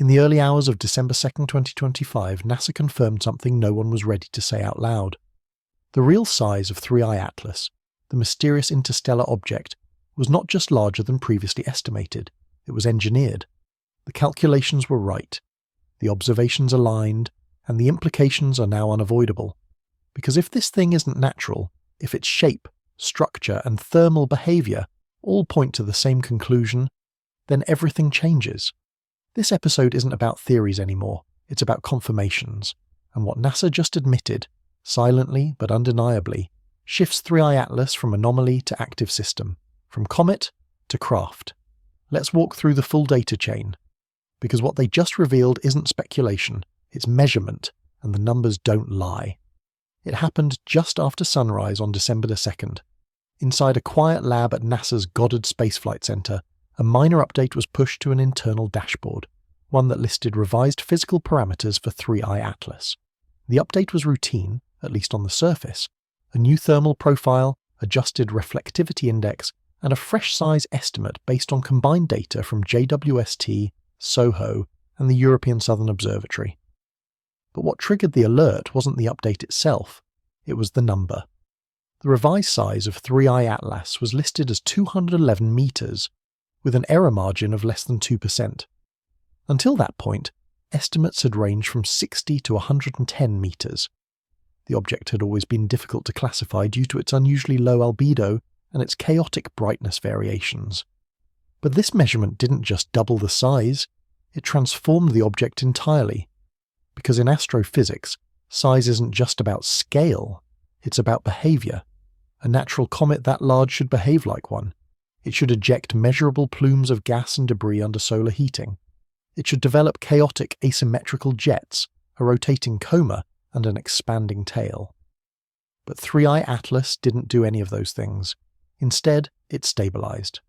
In the early hours of December 2nd, 2025, NASA confirmed something no one was ready to say out loud. The real size of 3I Atlas, the mysterious interstellar object, was not just larger than previously estimated, it was engineered. The calculations were right, the observations aligned, and the implications are now unavoidable. Because if this thing isn't natural, if its shape, structure, and thermal behaviour all point to the same conclusion, then everything changes. This episode isn't about theories anymore, it's about confirmations, and what NASA just admitted, silently but undeniably, shifts 3I Atlas from anomaly to active system, from comet to craft. Let's walk through the full data chain, because what they just revealed isn't speculation, it's measurement, and the numbers don't lie. It happened just after sunrise on December 2nd. Inside a quiet lab at NASA's Goddard Space Flight Center, a minor update was pushed to an internal dashboard, one that listed revised physical parameters for 3I Atlas. The update was routine, at least on the surface. A new thermal profile, adjusted reflectivity index, and a fresh size estimate based on combined data from JWST, SOHO, and the European Southern Observatory. But what triggered the alert wasn't the update itself, it was the number. The revised size of 3I Atlas was listed as 211 meters, with an error margin of less than 2%. Until that point, estimates had ranged from 60 to 110 meters. The object had always been difficult to classify due to its unusually low albedo and its chaotic brightness variations. But this measurement didn't just double the size, it transformed the object entirely. Because in astrophysics, size isn't just about scale, it's about behavior. A natural comet that large should behave like one. It should eject measurable plumes of gas and debris under solar heating. It should develop chaotic asymmetrical jets, a rotating coma, and an expanding tail. But 3I Atlas didn't do any of those things. Instead, it stabilized.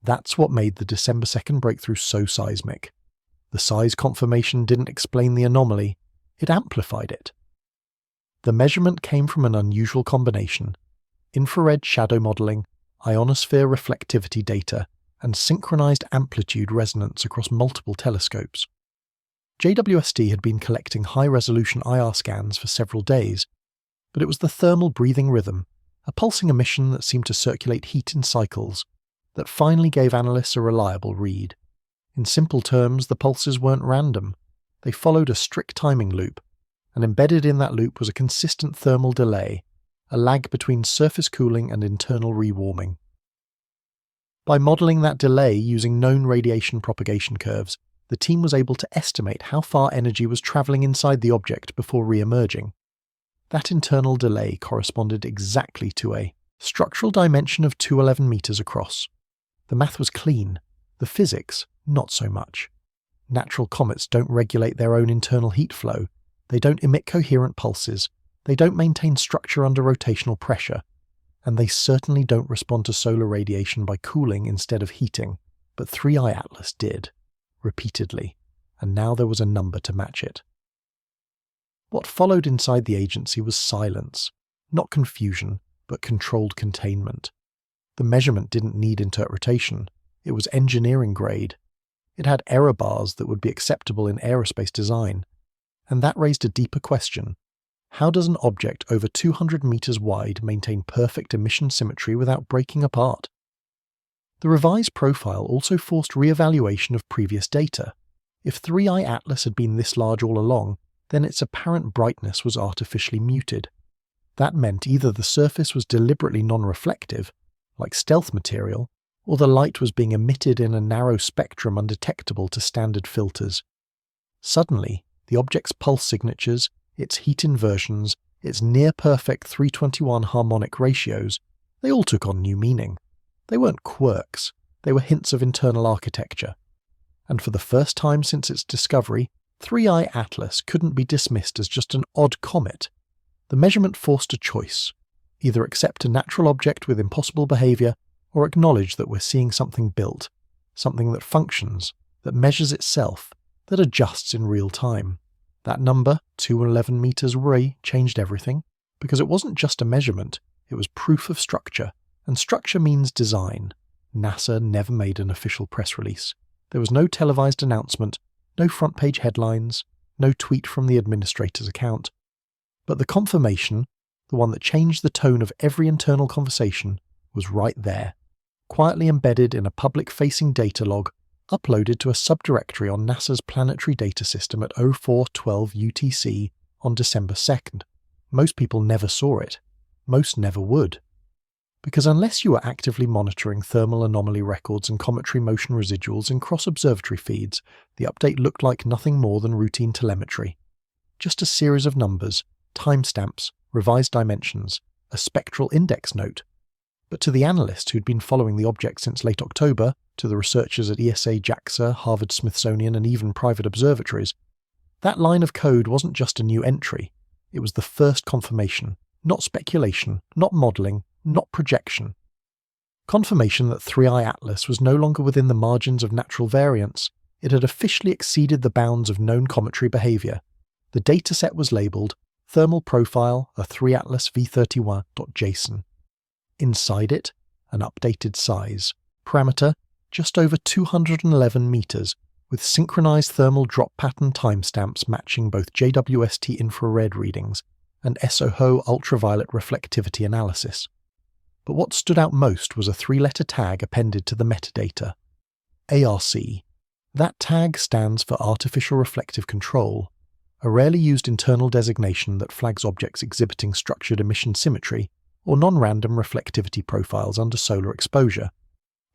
That's what made the December 2nd breakthrough so seismic. The size confirmation didn't explain the anomaly, it amplified it. The measurement came from an unusual combination: infrared shadow modelling, ionosphere reflectivity data, and synchronized amplitude resonance across multiple telescopes. JWST had been collecting high-resolution IR scans for several days, but it was the thermal breathing rhythm, a pulsing emission that seemed to circulate heat in cycles, that finally gave analysts a reliable read. In simple terms, the pulses weren't random. They followed a strict timing loop, and embedded in that loop was a consistent thermal delay, a lag between surface cooling and internal rewarming. By modelling that delay using known radiation propagation curves, the team was able to estimate how far energy was travelling inside the object before re-emerging. That internal delay corresponded exactly to a structural dimension of 211 meters across. The math was clean, the physics not so much. Natural comets don't regulate their own internal heat flow, they don't emit coherent pulses, they don't maintain structure under rotational pressure, and they certainly don't respond to solar radiation by cooling instead of heating, but 3I Atlas did, repeatedly, and now there was a number to match it. What followed inside the agency was silence, not confusion, but controlled containment. The measurement didn't need interpretation, it was engineering grade. It had error bars that would be acceptable in aerospace design, and that raised a deeper question. How does an object over 200 meters wide maintain perfect emission symmetry without breaking apart? The revised profile also forced re-evaluation of previous data. If 3I Atlas had been this large all along, then its apparent brightness was artificially muted. That meant either the surface was deliberately non-reflective, like stealth material, or the light was being emitted in a narrow spectrum undetectable to standard filters. Suddenly, the object's pulse signatures, its heat inversions, its near-perfect 3:21 harmonic ratios, they all took on new meaning. They weren't quirks, they were hints of internal architecture. And for the first time since its discovery, 3I Atlas couldn't be dismissed as just an odd comet. The measurement forced a choice: either accept a natural object with impossible behaviour, or acknowledge that we're seeing something built, something that functions, that measures itself, that adjusts in real time. That number, 211 meters away, changed everything, because it wasn't just a measurement, it was proof of structure, and structure means design. NASA never made an official press release. There was no televised announcement, No front-page headlines, no tweet from the administrator's account. But the confirmation, the one that changed the tone of every internal conversation, was right there, quietly embedded in a public-facing data log uploaded to a subdirectory on NASA's planetary data system at 0412 UTC on December 2nd. Most people never saw it. Most never would. Because unless you were actively monitoring thermal anomaly records and cometary motion residuals in cross-observatory feeds, the update looked like nothing more than routine telemetry. Just a series of numbers, timestamps, revised dimensions, a spectral index note. But to the analyst who'd been following the object since late October, to the researchers at ESA, JAXA, Harvard Smithsonian and even private observatories, that line of code wasn't just a new entry, it was the first confirmation, not speculation, not modelling, not projection. Confirmation that 3I Atlas was no longer within the margins of natural variance, it had officially exceeded the bounds of known cometary behaviour. The dataset was labelled Thermal Profile, a 3 Atlas v31.json. Inside it, an updated size. Parameter, just over 211 metres, with synchronised thermal drop pattern timestamps matching both JWST infrared readings and SOHO ultraviolet reflectivity analysis. But what stood out most was a 3-letter tag appended to the metadata. ARC. That tag stands for Artificial Reflective Control, a rarely used internal designation that flags objects exhibiting structured emission symmetry or non-random reflectivity profiles under solar exposure.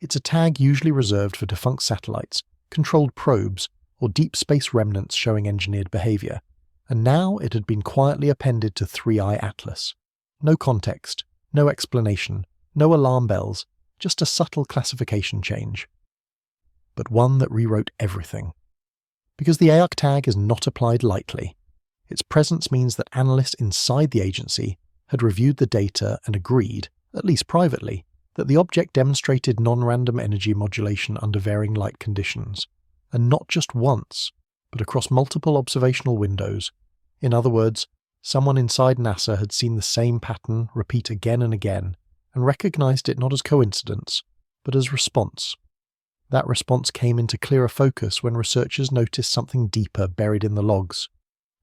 It's a tag usually reserved for defunct satellites, controlled probes, or deep space remnants showing engineered behaviour, and now it had been quietly appended to 3I Atlas. No context, no explanation, no alarm bells, just a subtle classification change. But one that rewrote everything. Because the ARC tag is not applied lightly. Its presence means that analysts inside the agency had reviewed the data and agreed, at least privately, that the object demonstrated non-random energy modulation under varying light conditions, and not just once, but across multiple observational windows. In other words, someone inside NASA had seen the same pattern repeat again and again, and recognized it not as coincidence, but as response. That response came into clearer focus when researchers noticed something deeper buried in the logs.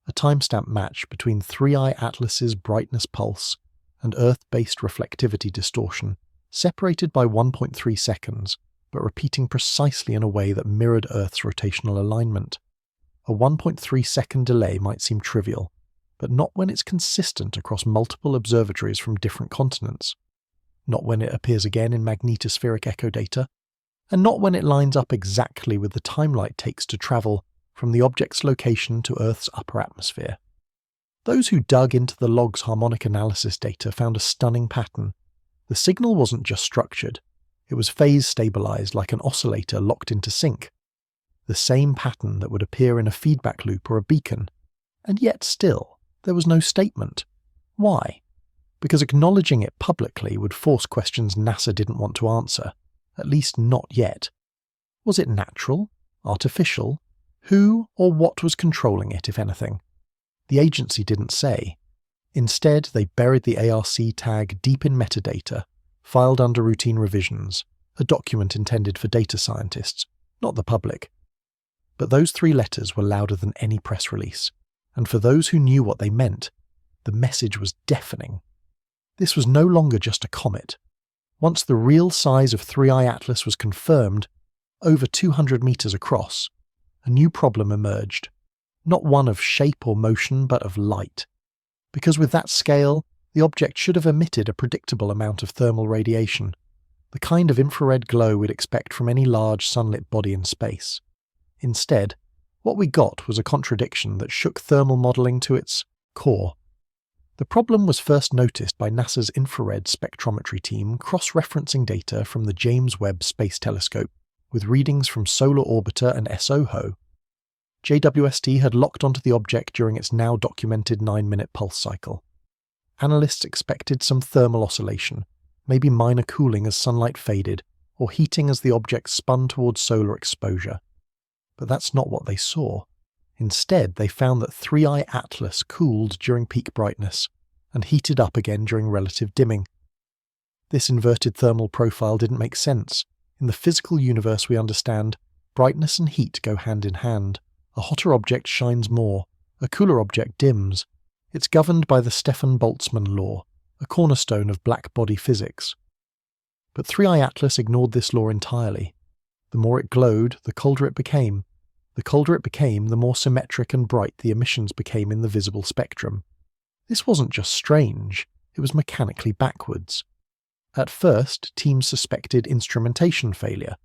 A timestamp match between 3I Atlas's brightness pulse and Earth-based reflectivity distortion, separated by 1.3 seconds, but repeating precisely in a way that mirrored Earth's rotational alignment. A 1.3 second delay might seem trivial, but not when it's consistent across multiple observatories from different continents. Not when it appears again in magnetospheric echo data, and not when it lines up exactly with the time light takes to travel from the object's location to Earth's upper atmosphere. Those who dug into the log's harmonic analysis data found a stunning pattern. The signal wasn't just structured, it was phase stabilized like an oscillator locked into sync. The same pattern that would appear in a feedback loop or a beacon. And yet still, there was no statement. Why? Because acknowledging it publicly would force questions NASA didn't want to answer, at least not yet. Was it natural? Artificial? Who or what was controlling it, if anything? The agency didn't say. Instead, they buried the ARC tag deep in metadata, filed under routine revisions, a document intended for data scientists, not the public. But those 3 letters were louder than any press release, and for those who knew what they meant, the message was deafening. This was no longer just a comet. Once the real size of 3I Atlas was confirmed, over 200 meters across, a new problem emerged. Not one of shape or motion, but of light. Because with that scale, the object should have emitted a predictable amount of thermal radiation, the kind of infrared glow we'd expect from any large sunlit body in space. Instead, what we got was a contradiction that shook thermal modelling to its core. The problem was first noticed by NASA's infrared spectrometry team cross-referencing data from the James Webb Space Telescope with readings from Solar Orbiter and SOHO. JWST had locked onto the object during its now documented 9-minute pulse cycle. Analysts expected some thermal oscillation, maybe minor cooling as sunlight faded, or heating as the object spun towards solar exposure. But that's not what they saw. Instead, they found that 3I Atlas cooled during peak brightness, and heated up again during relative dimming. This inverted thermal profile didn't make sense. In the physical universe we understand, brightness and heat go hand in hand, A hotter object shines more, a cooler object dims. It's governed by the Stefan-Boltzmann law, a cornerstone of black body physics. But 3i Atlas ignored this law entirely. The more it glowed, the colder it became. The colder it became, the more symmetric and bright the emissions became in the visible spectrum. This wasn't just strange, it was mechanically backwards. At first, teams suspected instrumentation failure,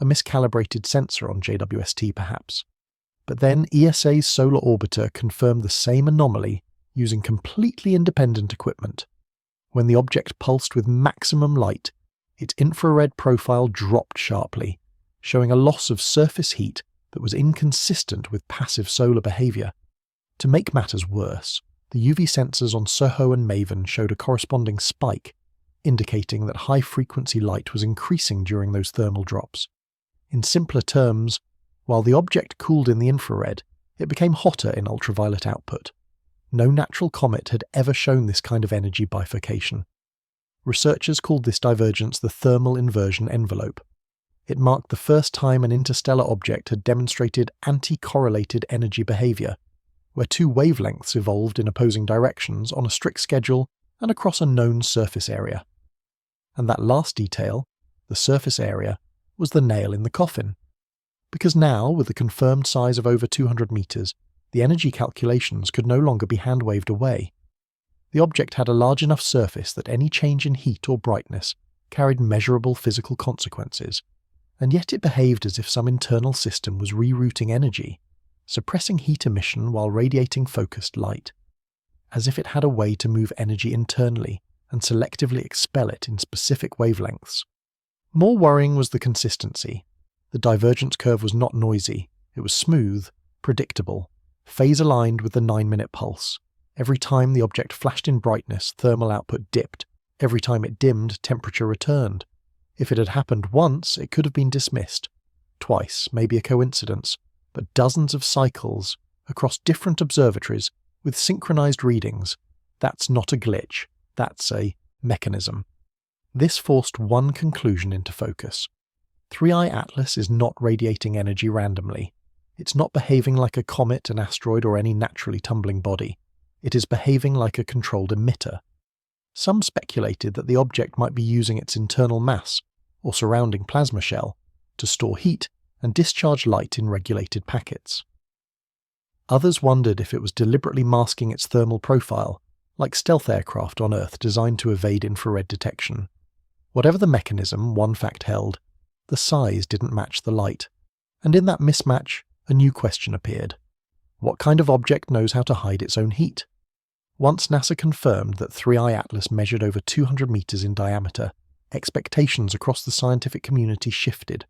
a miscalibrated sensor on JWST perhaps. But then ESA's solar orbiter confirmed the same anomaly using completely independent equipment. When the object pulsed with maximum light, its infrared profile dropped sharply, showing a loss of surface heat that was inconsistent with passive solar behavior. To make matters worse, the UV sensors on SOHO and MAVEN showed a corresponding spike, indicating that high-frequency light was increasing during those thermal drops. In simpler terms, while the object cooled in the infrared, it became hotter in ultraviolet output. No natural comet had ever shown this kind of energy bifurcation. Researchers called this divergence the thermal inversion envelope. It marked the first time an interstellar object had demonstrated anti-correlated energy behavior, where two wavelengths evolved in opposing directions on a strict schedule and across a known surface area. And that last detail, the surface area, was the nail in the coffin. Because now, with the confirmed size of over 200 meters, the energy calculations could no longer be hand-waved away. The object had a large enough surface that any change in heat or brightness carried measurable physical consequences, and yet it behaved as if some internal system was rerouting energy, suppressing heat emission while radiating focused light, as if it had a way to move energy internally and selectively expel it in specific wavelengths. More worrying was the consistency. The divergence curve was not noisy, it was smooth, predictable, phase-aligned with the 9-minute pulse. Every time the object flashed in brightness, thermal output dipped. Every time it dimmed, temperature returned. If it had happened once, it could have been dismissed. Twice, maybe a coincidence, but dozens of cycles, across different observatories, with synchronized readings. That's not a glitch, that's a mechanism. This forced one conclusion into focus. 3i Atlas is not radiating energy randomly. It's not behaving like a comet, an asteroid, or any naturally tumbling body. It is behaving like a controlled emitter. Some speculated that the object might be using its internal mass, or surrounding plasma shell, to store heat and discharge light in regulated packets. Others wondered if it was deliberately masking its thermal profile, like stealth aircraft on Earth designed to evade infrared detection. Whatever the mechanism, one fact held, the size didn't match the light, and in that mismatch, a new question appeared. What kind of object knows how to hide its own heat? Once NASA confirmed that 3i Atlas measured over 200 meters in diameter, expectations across the scientific community shifted.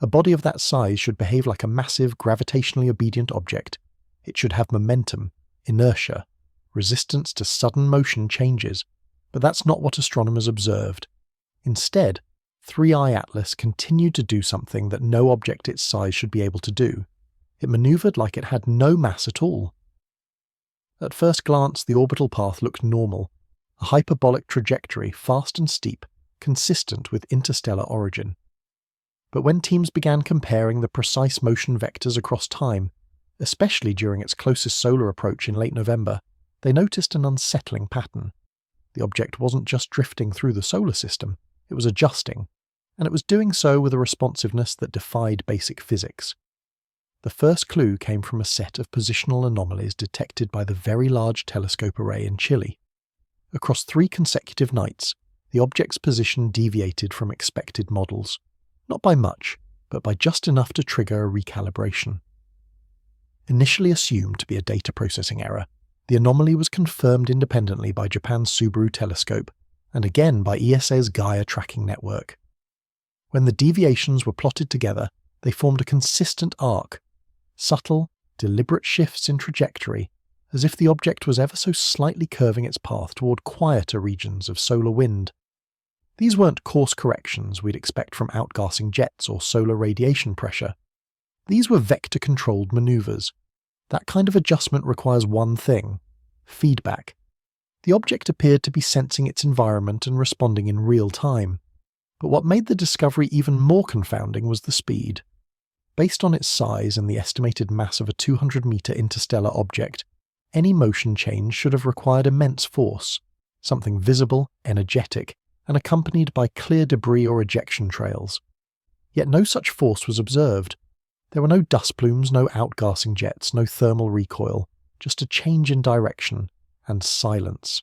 A body of that size should behave like a massive, gravitationally obedient object. It should have momentum, inertia, resistance to sudden motion changes, but that's not what astronomers observed. Instead, 3i Atlas continued to do something that no object its size should be able to do. It maneuvered like it had no mass at all. At first glance, the orbital path looked normal, a hyperbolic trajectory, fast and steep, consistent with interstellar origin. But when teams began comparing the precise motion vectors across time, especially during its closest solar approach in late November, they noticed an unsettling pattern. The object wasn't just drifting through the solar system, it was adjusting, and it was doing so with a responsiveness that defied basic physics. The first clue came from a set of positional anomalies detected by the Very Large Telescope Array in Chile. Across 3 consecutive nights, the object's position deviated from expected models, not by much, but by just enough to trigger a recalibration. Initially assumed to be a data processing error, the anomaly was confirmed independently by Japan's Subaru telescope, and again by ESA's Gaia tracking network. When the deviations were plotted together, they formed a consistent arc, subtle, deliberate shifts in trajectory, as if the object was ever so slightly curving its path toward quieter regions of solar wind. These weren't course corrections we'd expect from outgassing jets or solar radiation pressure. These were vector-controlled maneuvers. That kind of adjustment requires one thing: feedback. The object appeared to be sensing its environment and responding in real time. But what made the discovery even more confounding was the speed. Based on its size and the estimated mass of a 200-meter interstellar object, any motion change should have required immense force, something visible, energetic, and accompanied by clear debris or ejection trails. Yet no such force was observed. There were no dust plumes, no outgassing jets, no thermal recoil, just a change in direction and silence.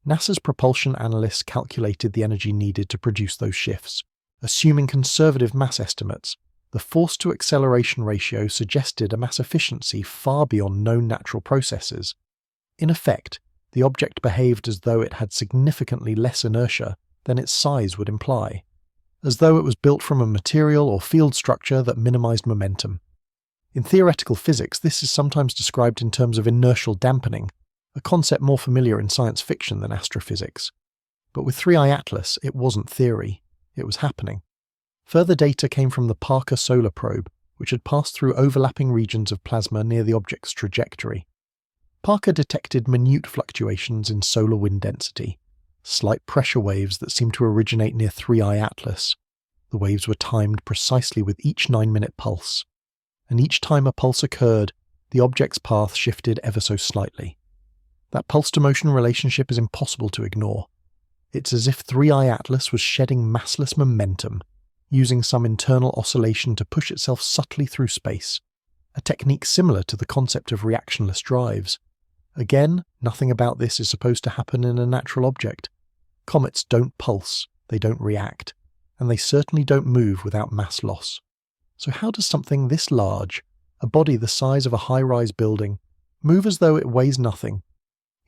NASA's propulsion analysts calculated the energy needed to produce those shifts. Assuming conservative mass estimates, the force-to-acceleration ratio suggested a mass efficiency far beyond known natural processes. In effect, the object behaved as though it had significantly less inertia than its size would imply, as though it was built from a material or field structure that minimized momentum. In theoretical physics, this is sometimes described in terms of inertial dampening, a concept more familiar in science fiction than astrophysics. But with 3I Atlas, it wasn't theory, it was happening. Further data came from the Parker Solar Probe, which had passed through overlapping regions of plasma near the object's trajectory. Parker detected minute fluctuations in solar wind density, slight pressure waves that seemed to originate near 3I Atlas. The waves were timed precisely with each 9-minute pulse, and each time a pulse occurred, the object's path shifted ever so slightly. That pulse-to-motion relationship is impossible to ignore. It's as if 3I Atlas was shedding massless momentum, using some internal oscillation to push itself subtly through space, a technique similar to the concept of reactionless drives. Again, nothing about this is supposed to happen in a natural object. Comets don't pulse, they don't react, and they certainly don't move without mass loss. So how does something this large, a body the size of a high-rise building, move as though it weighs nothing?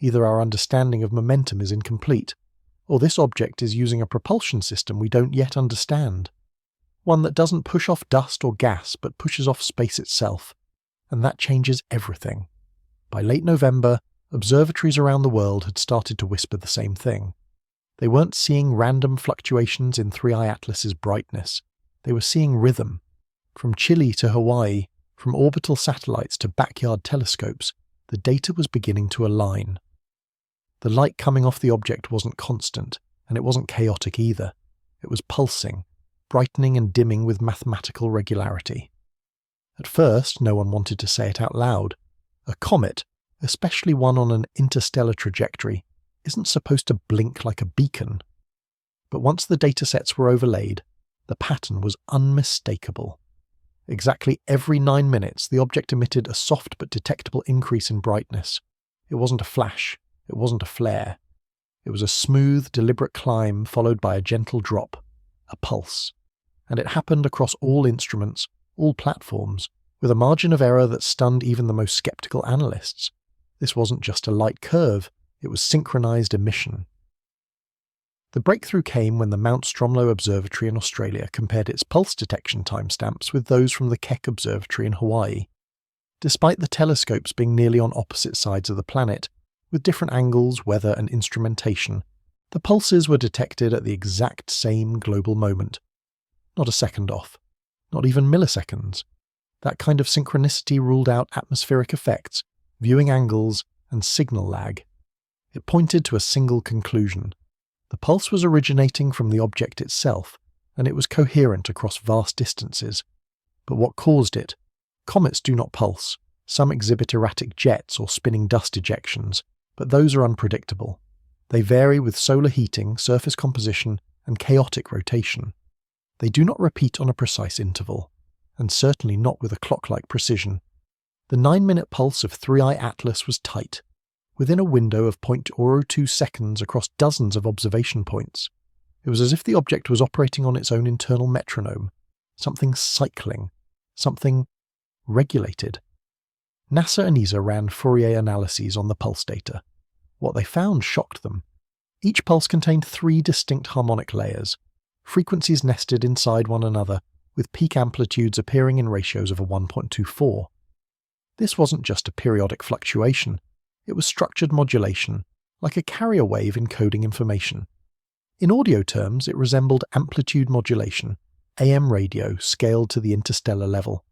Either our understanding of momentum is incomplete, or this object is using a propulsion system we don't yet understand. One that doesn't push off dust or gas but pushes off space itself, and that changes everything. By late November, observatories around the world had started to whisper the same thing. They weren't seeing random fluctuations in 3I Atlas's brightness, they were seeing rhythm. From Chile to Hawaii, from orbital satellites to backyard telescopes, the data was beginning to align. The light coming off the object wasn't constant, and it wasn't chaotic either. It was pulsing, brightening and dimming with mathematical regularity. At first, no one wanted to say it out loud. A comet, especially one on an interstellar trajectory, isn't supposed to blink like a beacon. But once the datasets were overlaid, the pattern was unmistakable. Exactly every 9 minutes, the object emitted a soft but detectable increase in brightness. It wasn't a flash. It wasn't a flare. It was a smooth, deliberate climb followed by a gentle drop, a pulse. And it happened across all instruments, all platforms, with a margin of error that stunned even the most skeptical analysts. This wasn't just a light curve, it was synchronized emission. The breakthrough came when the Mount Stromlo Observatory in Australia compared its pulse detection timestamps with those from the Keck Observatory in Hawaii. Despite the telescopes being nearly on opposite sides of the planet, with different angles, weather and instrumentation, the pulses were detected at the exact same global moment. Not a second off, not even milliseconds. That kind of synchronicity ruled out atmospheric effects, viewing angles, and signal lag. It pointed to a single conclusion. The pulse was originating from the object itself, and it was coherent across vast distances. But what caused it? Comets do not pulse. Some exhibit erratic jets or spinning dust ejections, but those are unpredictable. They vary with solar heating, surface composition, and chaotic rotation. They do not repeat on a precise interval, and certainly not with a clock-like precision. The 9-minute pulse of 3I Atlas was tight, within a window of 0.02 seconds across dozens of observation points. It was as if the object was operating on its own internal metronome, something cycling, something regulated. NASA and ESA ran Fourier analyses on the pulse data. What they found shocked them. Each pulse contained 3 distinct harmonic layers, frequencies nested inside one another, with peak amplitudes appearing in ratios of a 1.24. This wasn't just a periodic fluctuation, it was structured modulation, like a carrier wave encoding information. In audio terms, it resembled amplitude modulation, AM radio scaled to the interstellar level.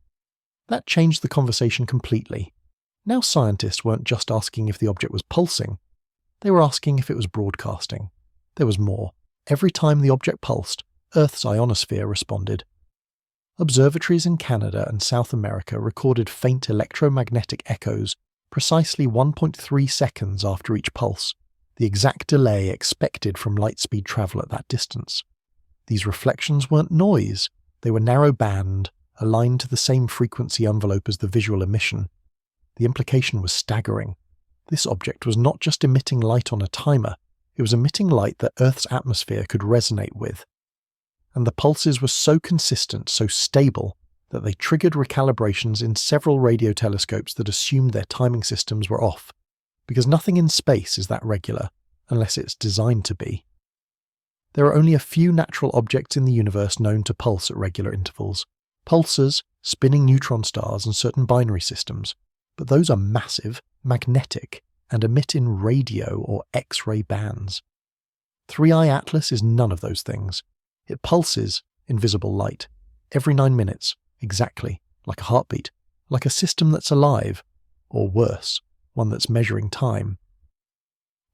That changed the conversation completely. Now scientists weren't just asking if the object was pulsing, they were asking if it was broadcasting. There was more. Every time the object pulsed, Earth's ionosphere responded. Observatories in Canada and South America recorded faint electromagnetic echoes precisely 1.3 seconds after each pulse, the exact delay expected from light-speed travel at that distance. These reflections weren't noise, they were narrow band, aligned to the same frequency envelope as the visual emission. The implication was staggering. This object was not just emitting light on a timer, it was emitting light that Earth's atmosphere could resonate with. And the pulses were so consistent, so stable, that they triggered recalibrations in several radio telescopes that assumed their timing systems were off, because nothing in space is that regular, unless it's designed to be. There are only a few natural objects in the universe known to pulse at regular intervals. Pulsars, spinning neutron stars, and certain binary systems, but those are massive, magnetic, and emit in radio or X-ray bands. 3I Atlas is none of those things. It pulses invisible light, every 9 minutes, exactly, like a heartbeat, like a system that's alive, or worse, one that's measuring time.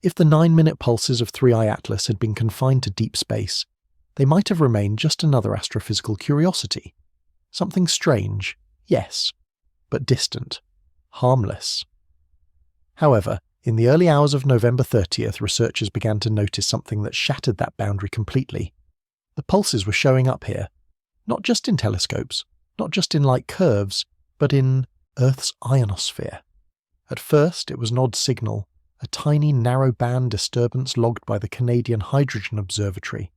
If the 9-minute pulses of 3I Atlas had been confined to deep space, they might have remained just another astrophysical curiosity. Something strange, yes, but distant, harmless. However, in the early hours of November 30th, researchers began to notice something that shattered that boundary completely. The pulses were showing up here, not just in telescopes, not just in light curves, but in Earth's ionosphere. At first, it was an odd signal, a tiny narrow-band disturbance logged by the Canadian Hydrogen Observatory.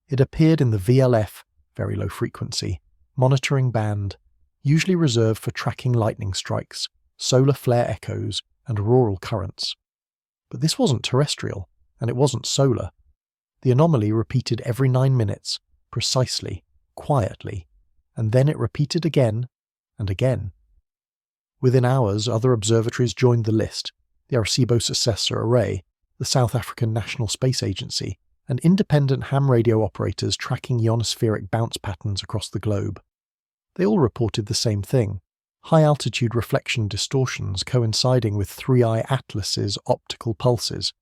It appeared in the VLF, very low frequency, monitoring band, usually reserved for tracking lightning strikes, solar flare echoes, and auroral currents. But this wasn't terrestrial, and it wasn't solar. The anomaly repeated every 9 minutes, precisely, quietly, and then it repeated again and again. Within hours, other observatories joined the list: the Arecibo Successor Array, the South African National Space Agency, and independent ham radio operators tracking ionospheric bounce patterns across the globe. They all reported the same thing: high-altitude reflection distortions coinciding with 3I Atlas's optical pulses.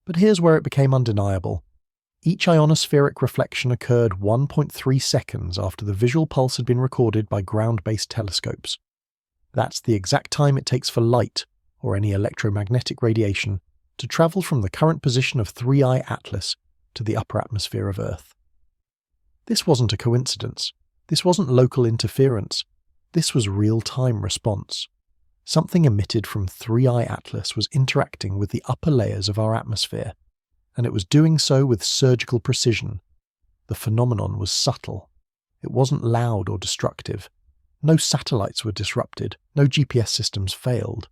But here's where it became undeniable. Each ionospheric reflection occurred 1.3 seconds after the visual pulse had been recorded by ground-based telescopes. That's the exact time it takes for light, or any electromagnetic radiation, to travel from the current position of 3I Atlas to the upper atmosphere of Earth. This wasn't a coincidence. This wasn't local interference. This was real-time response. Something emitted from 3I Atlas was interacting with the upper layers of our atmosphere, and it was doing so with surgical precision. The phenomenon was subtle. It wasn't loud or destructive. No satellites were disrupted, no GPS systems failed.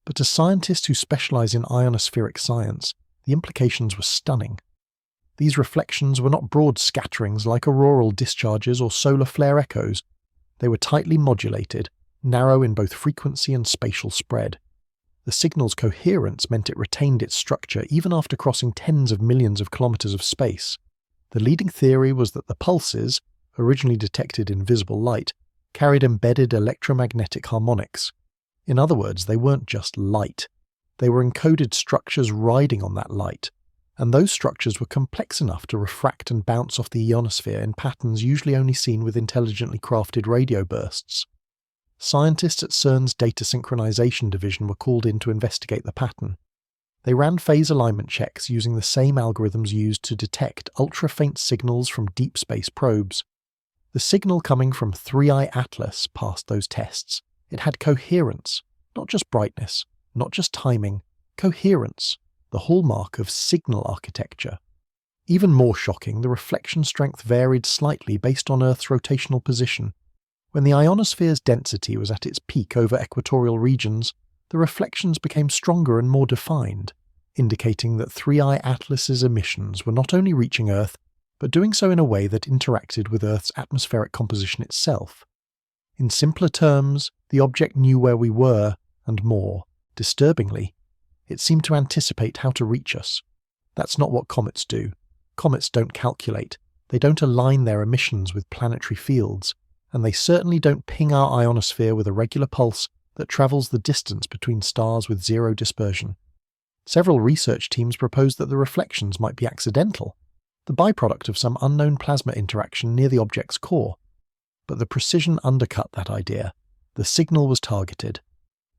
But to scientists who specialize in ionospheric science, the implications were stunning. These reflections were not broad scatterings like auroral discharges or solar flare echoes. They were tightly modulated, narrow in both frequency and spatial spread. The signal's coherence meant it retained its structure even after crossing tens of millions of kilometers of space. The leading theory was that the pulses, originally detected in visible light, carried embedded electromagnetic harmonics. In other words, they weren't just light. They were encoded structures riding on that light, and those structures were complex enough to refract and bounce off the ionosphere in patterns usually only seen with intelligently crafted radio bursts. Scientists at CERN's Data Synchronization Division were called in to investigate the pattern. They ran phase alignment checks using the same algorithms used to detect ultra-faint signals from deep space probes. The signal coming from 3I Atlas passed those tests. It had coherence, not just brightness, not just timing, coherence, the hallmark of signal architecture. Even more shocking, the reflection strength varied slightly based on Earth's rotational position. When the ionosphere's density was at its peak over equatorial regions, the reflections became stronger and more defined, indicating that 3I Atlas's emissions were not only reaching Earth, but doing so in a way that interacted with Earth's atmospheric composition itself. In simpler terms, the object knew where we were, and more, disturbingly, it seemed to anticipate how to reach us. That's not what comets do. Comets don't calculate, they don't align their emissions with planetary fields, and they certainly don't ping our ionosphere with a regular pulse that travels the distance between stars with zero dispersion. Several research teams proposed that the reflections might be accidental, the byproduct of some unknown plasma interaction near the object's core. But the precision undercut that idea. The signal was targeted.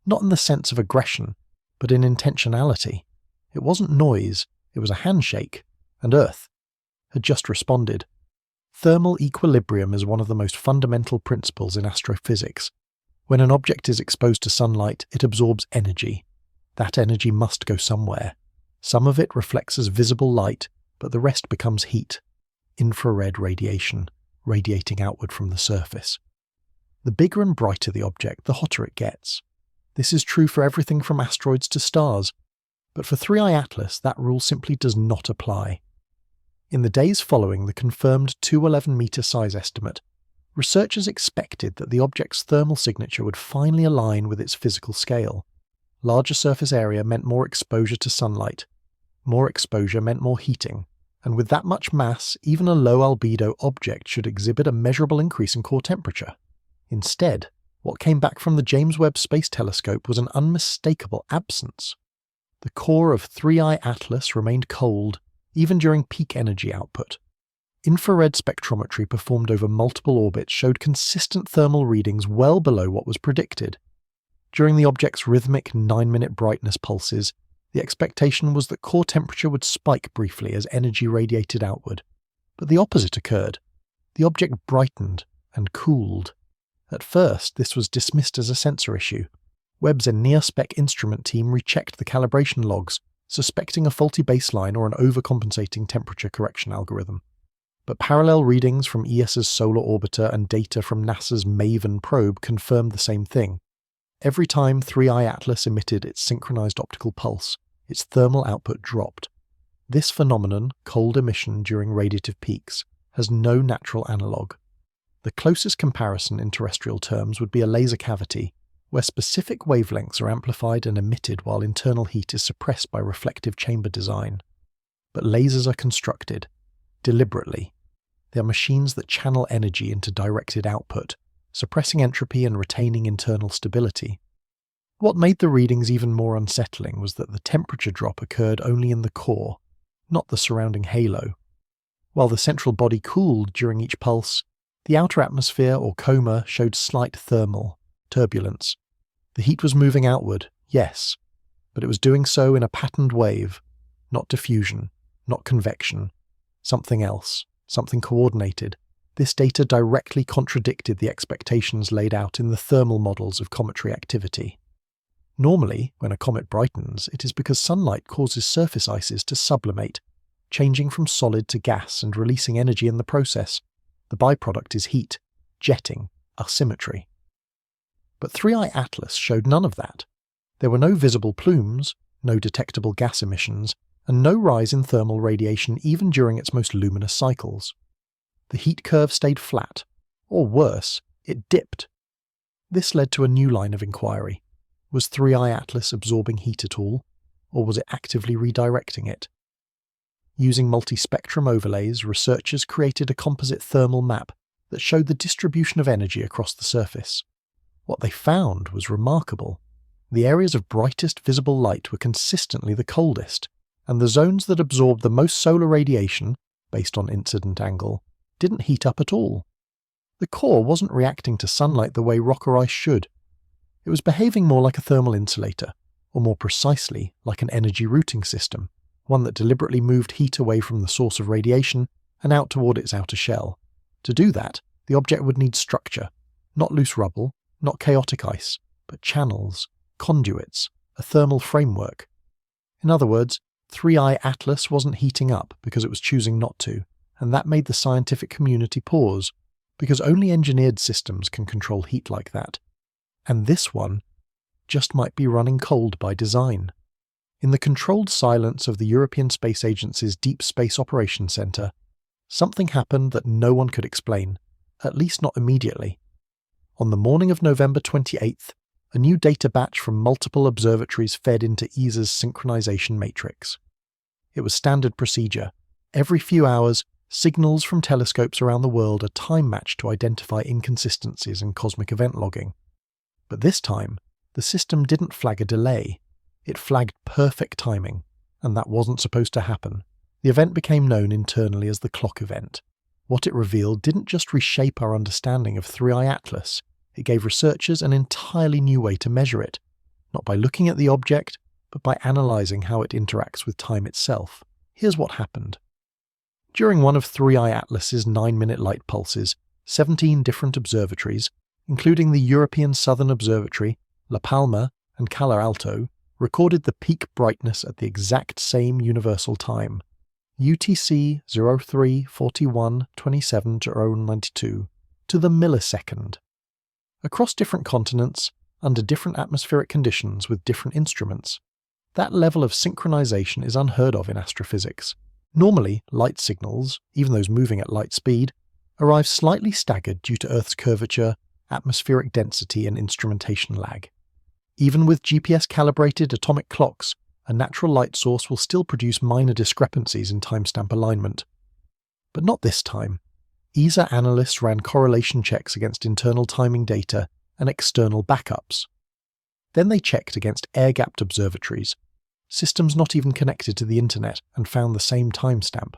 Not in the sense of aggression, but in intentionality. It wasn't noise, it was a handshake, and Earth had just responded. Thermal equilibrium is one of the most fundamental principles in astrophysics. When an object is exposed to sunlight, it absorbs energy. That energy must go somewhere. Some of it reflects as visible light, but the rest becomes heat. Infrared radiation, radiating outward from the surface. The bigger and brighter the object, the hotter it gets. This is true for everything from asteroids to stars. But for 3I Atlas, that rule simply does not apply. In the days following the confirmed 211-meter size estimate, researchers expected that the object's thermal signature would finally align with its physical scale. Larger surface area meant more exposure to sunlight. More exposure meant more heating. And with that much mass, even a low albedo object should exhibit a measurable increase in core temperature. Instead, what came back from the James Webb Space Telescope was an unmistakable absence. The core of 3I Atlas remained cold, even during peak energy output. Infrared spectrometry performed over multiple orbits showed consistent thermal readings well below what was predicted. During the object's rhythmic 9-minute brightness pulses, the expectation was that core temperature would spike briefly as energy radiated outward. But the opposite occurred. The object brightened and cooled. At first, this was dismissed as a sensor issue. Webb's NearSpec instrument team rechecked the calibration logs, suspecting a faulty baseline or an overcompensating temperature correction algorithm. But parallel readings from ESA's solar orbiter and data from NASA's MAVEN probe confirmed the same thing. Every time 3I Atlas emitted its synchronized optical pulse, its thermal output dropped. This phenomenon, cold emission during radiative peaks, has no natural analogue. The closest comparison in terrestrial terms would be a laser cavity, where specific wavelengths are amplified and emitted while internal heat is suppressed by reflective chamber design. But lasers are constructed, deliberately. They are machines that channel energy into directed output, suppressing entropy and retaining internal stability. What made the readings even more unsettling was that the temperature drop occurred only in the core, not the surrounding halo. While the central body cooled during each pulse, the outer atmosphere or coma showed slight thermal turbulence. The heat was moving outward, yes, but it was doing so in a patterned wave, not diffusion, not convection, something else, something coordinated. This data directly contradicted the expectations laid out in the thermal models of cometary activity. Normally, when a comet brightens, it is because sunlight causes surface ices to sublimate, changing from solid to gas and releasing energy in the process. The byproduct is heat, jetting, asymmetry. But 3I Atlas showed none of that. There were no visible plumes, no detectable gas emissions, and no rise in thermal radiation even during its most luminous cycles. The heat curve stayed flat, or worse, it dipped. This led to a new line of inquiry. Was 3I Atlas absorbing heat at all, or was it actively redirecting it? Using multispectrum overlays, researchers created a composite thermal map that showed the distribution of energy across the surface. What they found was remarkable. The areas of brightest visible light were consistently the coldest, and the zones that absorbed the most solar radiation, based on incident angle, didn't heat up at all. The core wasn't reacting to sunlight the way rock or ice should. It was behaving more like a thermal insulator, or more precisely, like an energy routing system, one that deliberately moved heat away from the source of radiation and out toward its outer shell. To do that, the object would need structure, not loose rubble, not chaotic ice, but channels, conduits, a thermal framework. In other words, 3I Atlas wasn't heating up because it was choosing not to, and that made the scientific community pause, because only engineered systems can control heat like that. And this one just might be running cold by design. In the controlled silence of the European Space Agency's Deep Space Operations Centre, something happened that no one could explain, at least not immediately. On the morning of November 28th, a new data batch from multiple observatories fed into ESA's synchronization matrix. It was standard procedure. Every few hours, signals from telescopes around the world are time-matched to identify inconsistencies in cosmic event logging. But this time, the system didn't flag a delay. It flagged perfect timing, and that wasn't supposed to happen. The event became known internally as the clock event. What it revealed didn't just reshape our understanding of 3i Atlas, it gave researchers an entirely new way to measure it, not by looking at the object, but by analysing how it interacts with time itself. Here's what happened. During one of 3i Atlas's 9-minute light pulses, 17 different observatories, including the European Southern Observatory, La Palma, and Cala Alto, recorded the peak brightness at the exact same universal time, UTC 03:41:27:092, to the millisecond. Across different continents, under different atmospheric conditions with different instruments. That level of synchronization is unheard of in astrophysics. Normally, light signals, even those moving at light speed, arrive slightly staggered due to Earth's curvature, atmospheric density, and instrumentation lag. Even with GPS-calibrated atomic clocks, a natural light source will still produce minor discrepancies in timestamp alignment. But not this time. ESA analysts ran correlation checks against internal timing data and external backups. Then they checked against air-gapped observatories, systems not even connected to the internet, and found the same timestamp.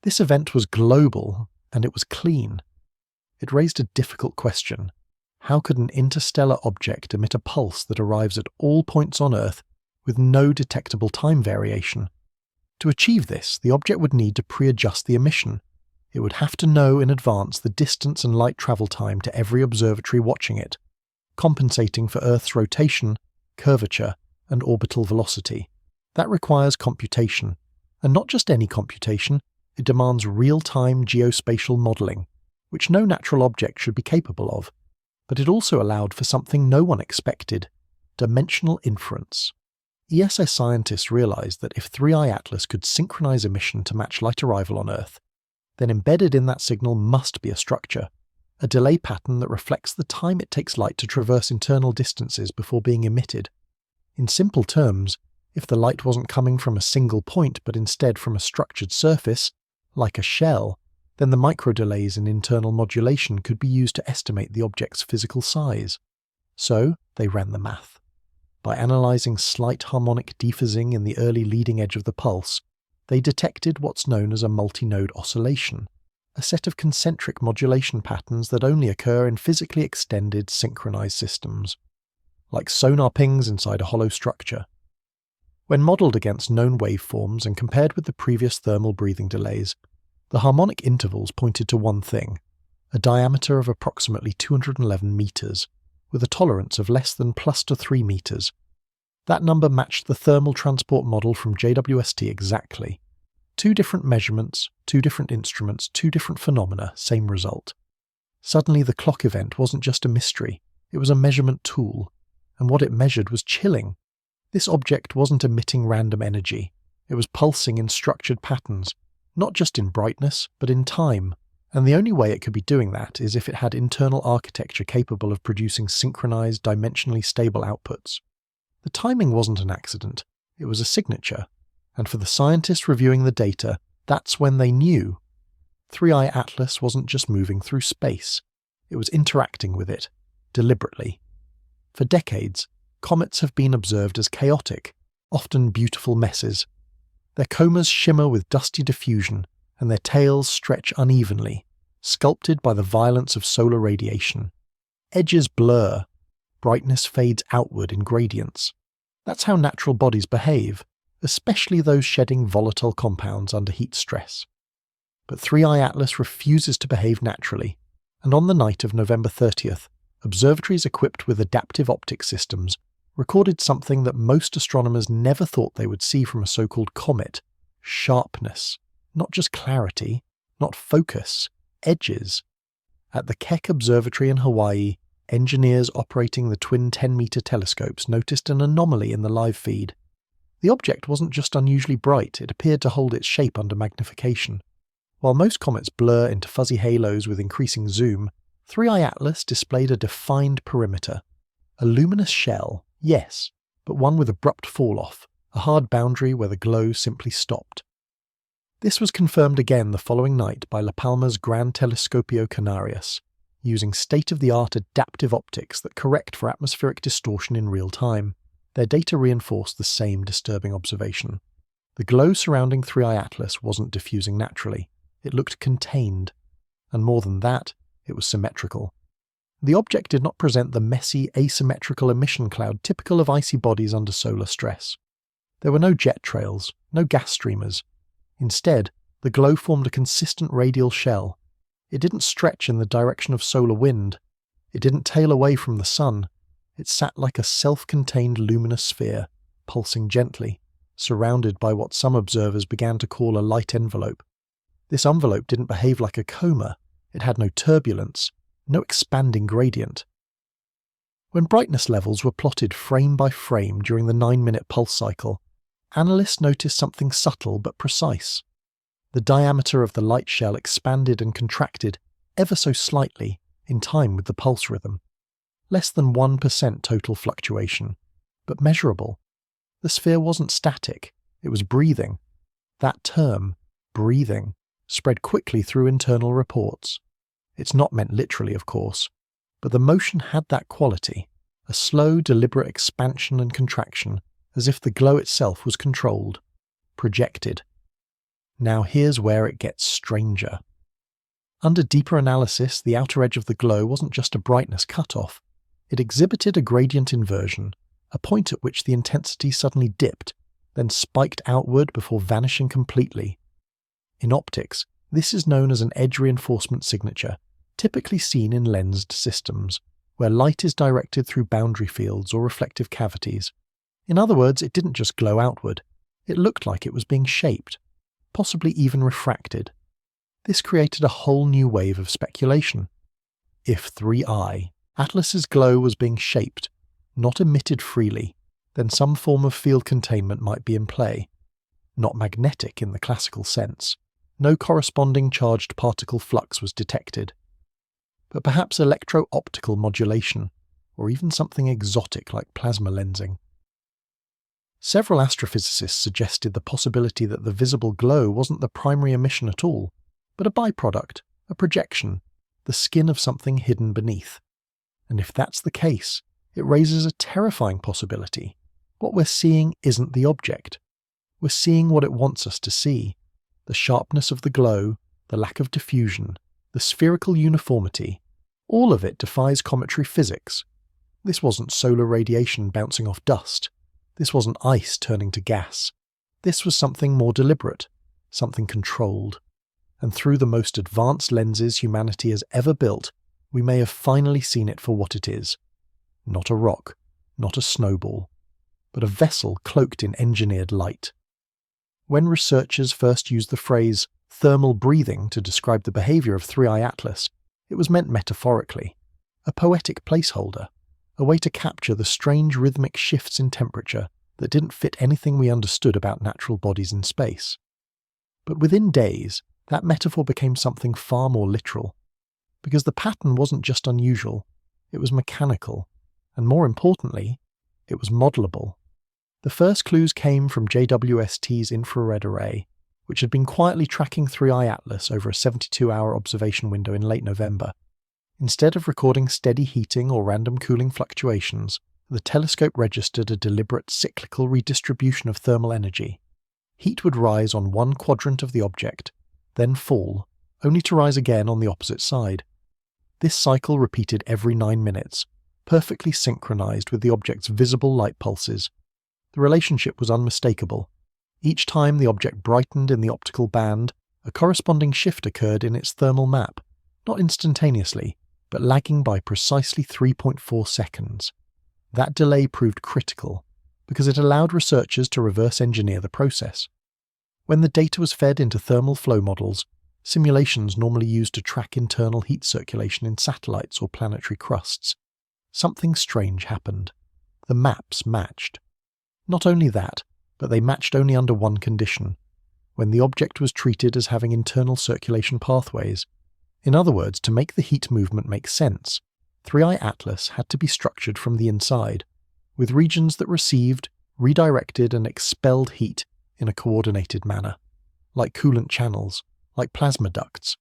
This event was global, and it was clean. It raised a difficult question. How could an interstellar object emit a pulse that arrives at all points on Earth with no detectable time variation? To achieve this, the object would need to pre-adjust the emission. It would have to know in advance the distance and light travel time to every observatory watching it, compensating for Earth's rotation, curvature, and orbital velocity. That requires computation, and not just any computation, it demands real-time geospatial modelling, which no natural object should be capable of. But it also allowed for something no one expected: dimensional inference. ESA scientists realised that if 3i Atlas could synchronise emission to match light arrival on Earth, then embedded in that signal must be a structure, a delay pattern that reflects the time it takes light to traverse internal distances before being emitted. In simple terms, if the light wasn't coming from a single point but instead from a structured surface, like a shell, then the microdelays in internal modulation could be used to estimate the object's physical size. So, they ran the math. By analysing slight harmonic dephasing in the early leading edge of the pulse, they detected what's known as a multi-node oscillation, a set of concentric modulation patterns that only occur in physically extended synchronized systems, like sonar pings inside a hollow structure. When modelled against known waveforms and compared with the previous thermal breathing delays, the harmonic intervals pointed to one thing: a diameter of approximately 211 meters, with a tolerance of less than +3 meters. That number matched the thermal transport model from JWST exactly. 2 different measurements, 2 different instruments, 2 different phenomena, same result. Suddenly the clock event wasn't just a mystery, it was a measurement tool, and what it measured was chilling. This object wasn't emitting random energy, it was pulsing in structured patterns, not just in brightness, but in time, and the only way it could be doing that is if it had internal architecture capable of producing synchronized, dimensionally stable outputs. The timing wasn't an accident, it was a signature, and for the scientists reviewing the data, that's when they knew. 3i Atlas wasn't just moving through space, it was interacting with it, deliberately. For decades, comets have been observed as chaotic, often beautiful messes. Their comas shimmer with dusty diffusion, and their tails stretch unevenly, sculpted by the violence of solar radiation. Edges blur, brightness fades outward in gradients. That's how natural bodies behave, especially those shedding volatile compounds under heat stress. But 3i Atlas refuses to behave naturally, and on the night of November 30th, observatories equipped with adaptive optics systems recorded something that most astronomers never thought they would see from a so-called comet: sharpness. Not just clarity, not focus, edges. At the Keck Observatory in Hawaii, engineers operating the twin 10-meter telescopes noticed an anomaly in the live feed. The object wasn't just unusually bright, it appeared to hold its shape under magnification. While most comets blur into fuzzy halos with increasing zoom, 3i Atlas displayed a defined perimeter. A luminous shell, yes, but one with abrupt fall-off, a hard boundary where the glow simply stopped. This was confirmed again the following night by La Palma's Gran Telescopio Canarias, using state-of-the-art adaptive optics that correct for atmospheric distortion in real time. Their data reinforced the same disturbing observation. The glow surrounding 3i Atlas wasn't diffusing naturally. It looked contained, and more than that, it was symmetrical. The object did not present the messy, asymmetrical emission cloud typical of icy bodies under solar stress. There were no jet trails, no gas streamers. Instead, the glow formed a consistent radial shell. It didn't stretch in the direction of solar wind. It didn't tail away from the sun. It sat like a self-contained luminous sphere, pulsing gently, surrounded by what some observers began to call a light envelope. This envelope didn't behave like a coma. It had no turbulence, no expanding gradient. When brightness levels were plotted frame by frame during the 9-minute pulse cycle, analysts noticed something subtle but precise. The diameter of the light shell expanded and contracted ever so slightly in time with the pulse rhythm. Less than 1% total fluctuation, but measurable. The sphere wasn't static, it was breathing. That term, breathing, spread quickly through internal reports. It's not meant literally, of course, but the motion had that quality, a slow, deliberate expansion and contraction, as if the glow itself was controlled, projected. Now here's where it gets stranger. Under deeper analysis, the outer edge of the glow wasn't just a brightness cutoff. It exhibited a gradient inversion, a point at which the intensity suddenly dipped, then spiked outward before vanishing completely. In optics, this is known as an edge reinforcement signature, typically seen in lensed systems, where light is directed through boundary fields or reflective cavities. In other words, it didn't just glow outward, it looked like it was being shaped, possibly even refracted. This created a whole new wave of speculation. If 3I, Atlas's glow, was being shaped, not emitted freely, then some form of field containment might be in play. Not magnetic in the classical sense. No corresponding charged particle flux was detected. But perhaps electro-optical modulation, or even something exotic like plasma lensing. Several astrophysicists suggested the possibility that the visible glow wasn't the primary emission at all, but a byproduct, a projection, the skin of something hidden beneath. And if that's the case, it raises a terrifying possibility. What we're seeing isn't the object. We're seeing what it wants us to see. The sharpness of the glow, the lack of diffusion, the spherical uniformity, all of it defies cometary physics. This wasn't solar radiation bouncing off dust. This wasn't ice turning to gas. This was something more deliberate, something controlled. And through the most advanced lenses humanity has ever built, we may have finally seen it for what it is. Not a rock, not a snowball, but a vessel cloaked in engineered light. When researchers first used the phrase thermal breathing to describe the behavior of 3I Atlas, it was meant metaphorically, a poetic placeholder, a way to capture the strange rhythmic shifts in temperature that didn't fit anything we understood about natural bodies in space. But within days, that metaphor became something far more literal, because the pattern wasn't just unusual, it was mechanical, and more importantly, it was modelable. The first clues came from JWST's infrared array, which had been quietly tracking 3I Atlas over a 72-hour observation window in late November. Instead of recording steady heating or random cooling fluctuations, the telescope registered a deliberate cyclical redistribution of thermal energy. Heat would rise on one quadrant of the object, then fall, only to rise again on the opposite side. This cycle repeated every 9 minutes, perfectly synchronized with the object's visible light pulses. The relationship was unmistakable. Each time the object brightened in the optical band, a corresponding shift occurred in its thermal map, not instantaneously, but lagging by precisely 3.4 seconds. That delay proved critical, because it allowed researchers to reverse engineer the process. When the data was fed into thermal flow models, simulations normally used to track internal heat circulation in satellites or planetary crusts, something strange happened. The maps matched. Not only that, but they matched only under one condition, when the object was treated as having internal circulation pathways. In other words, to make the heat movement make sense, 3I Atlas had to be structured from the inside, with regions that received, redirected and expelled heat in a coordinated manner, like coolant channels, like plasma ducts.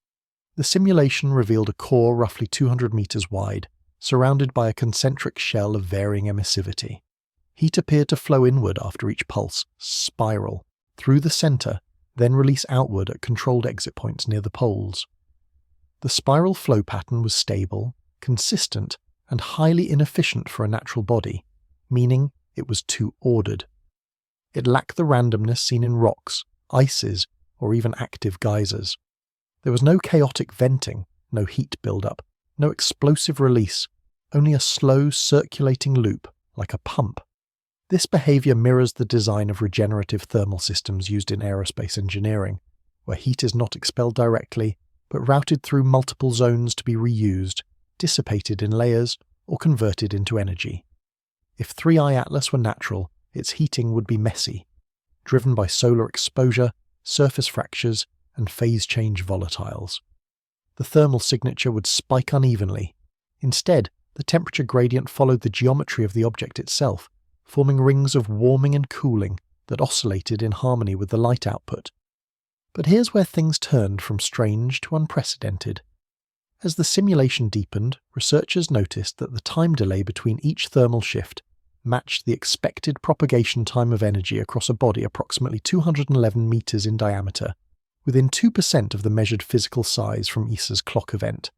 The simulation revealed a core roughly 200 meters wide, surrounded by a concentric shell of varying emissivity. Heat appeared to flow inward after each pulse, spiral, through the center, then release outward at controlled exit points near the poles. The spiral flow pattern was stable, consistent, and highly inefficient for a natural body, meaning it was too ordered. It lacked the randomness seen in rocks, ices, or even active geysers. There was no chaotic venting, no heat buildup, no explosive release, only a slow circulating loop, like a pump. This behavior mirrors the design of regenerative thermal systems used in aerospace engineering, where heat is not expelled directly, but routed through multiple zones to be reused, dissipated in layers, or converted into energy. If 3I Atlas were natural, its heating would be messy, driven by solar exposure, surface fractures, and phase change volatiles. The thermal signature would spike unevenly. Instead, the temperature gradient followed the geometry of the object itself, forming rings of warming and cooling that oscillated in harmony with the light output. But here's where things turned from strange to unprecedented. As the simulation deepened, researchers noticed that the time delay between each thermal shift matched the expected propagation time of energy across a body approximately 211 meters in diameter, within 2% of the measured physical size from ESA's clock event.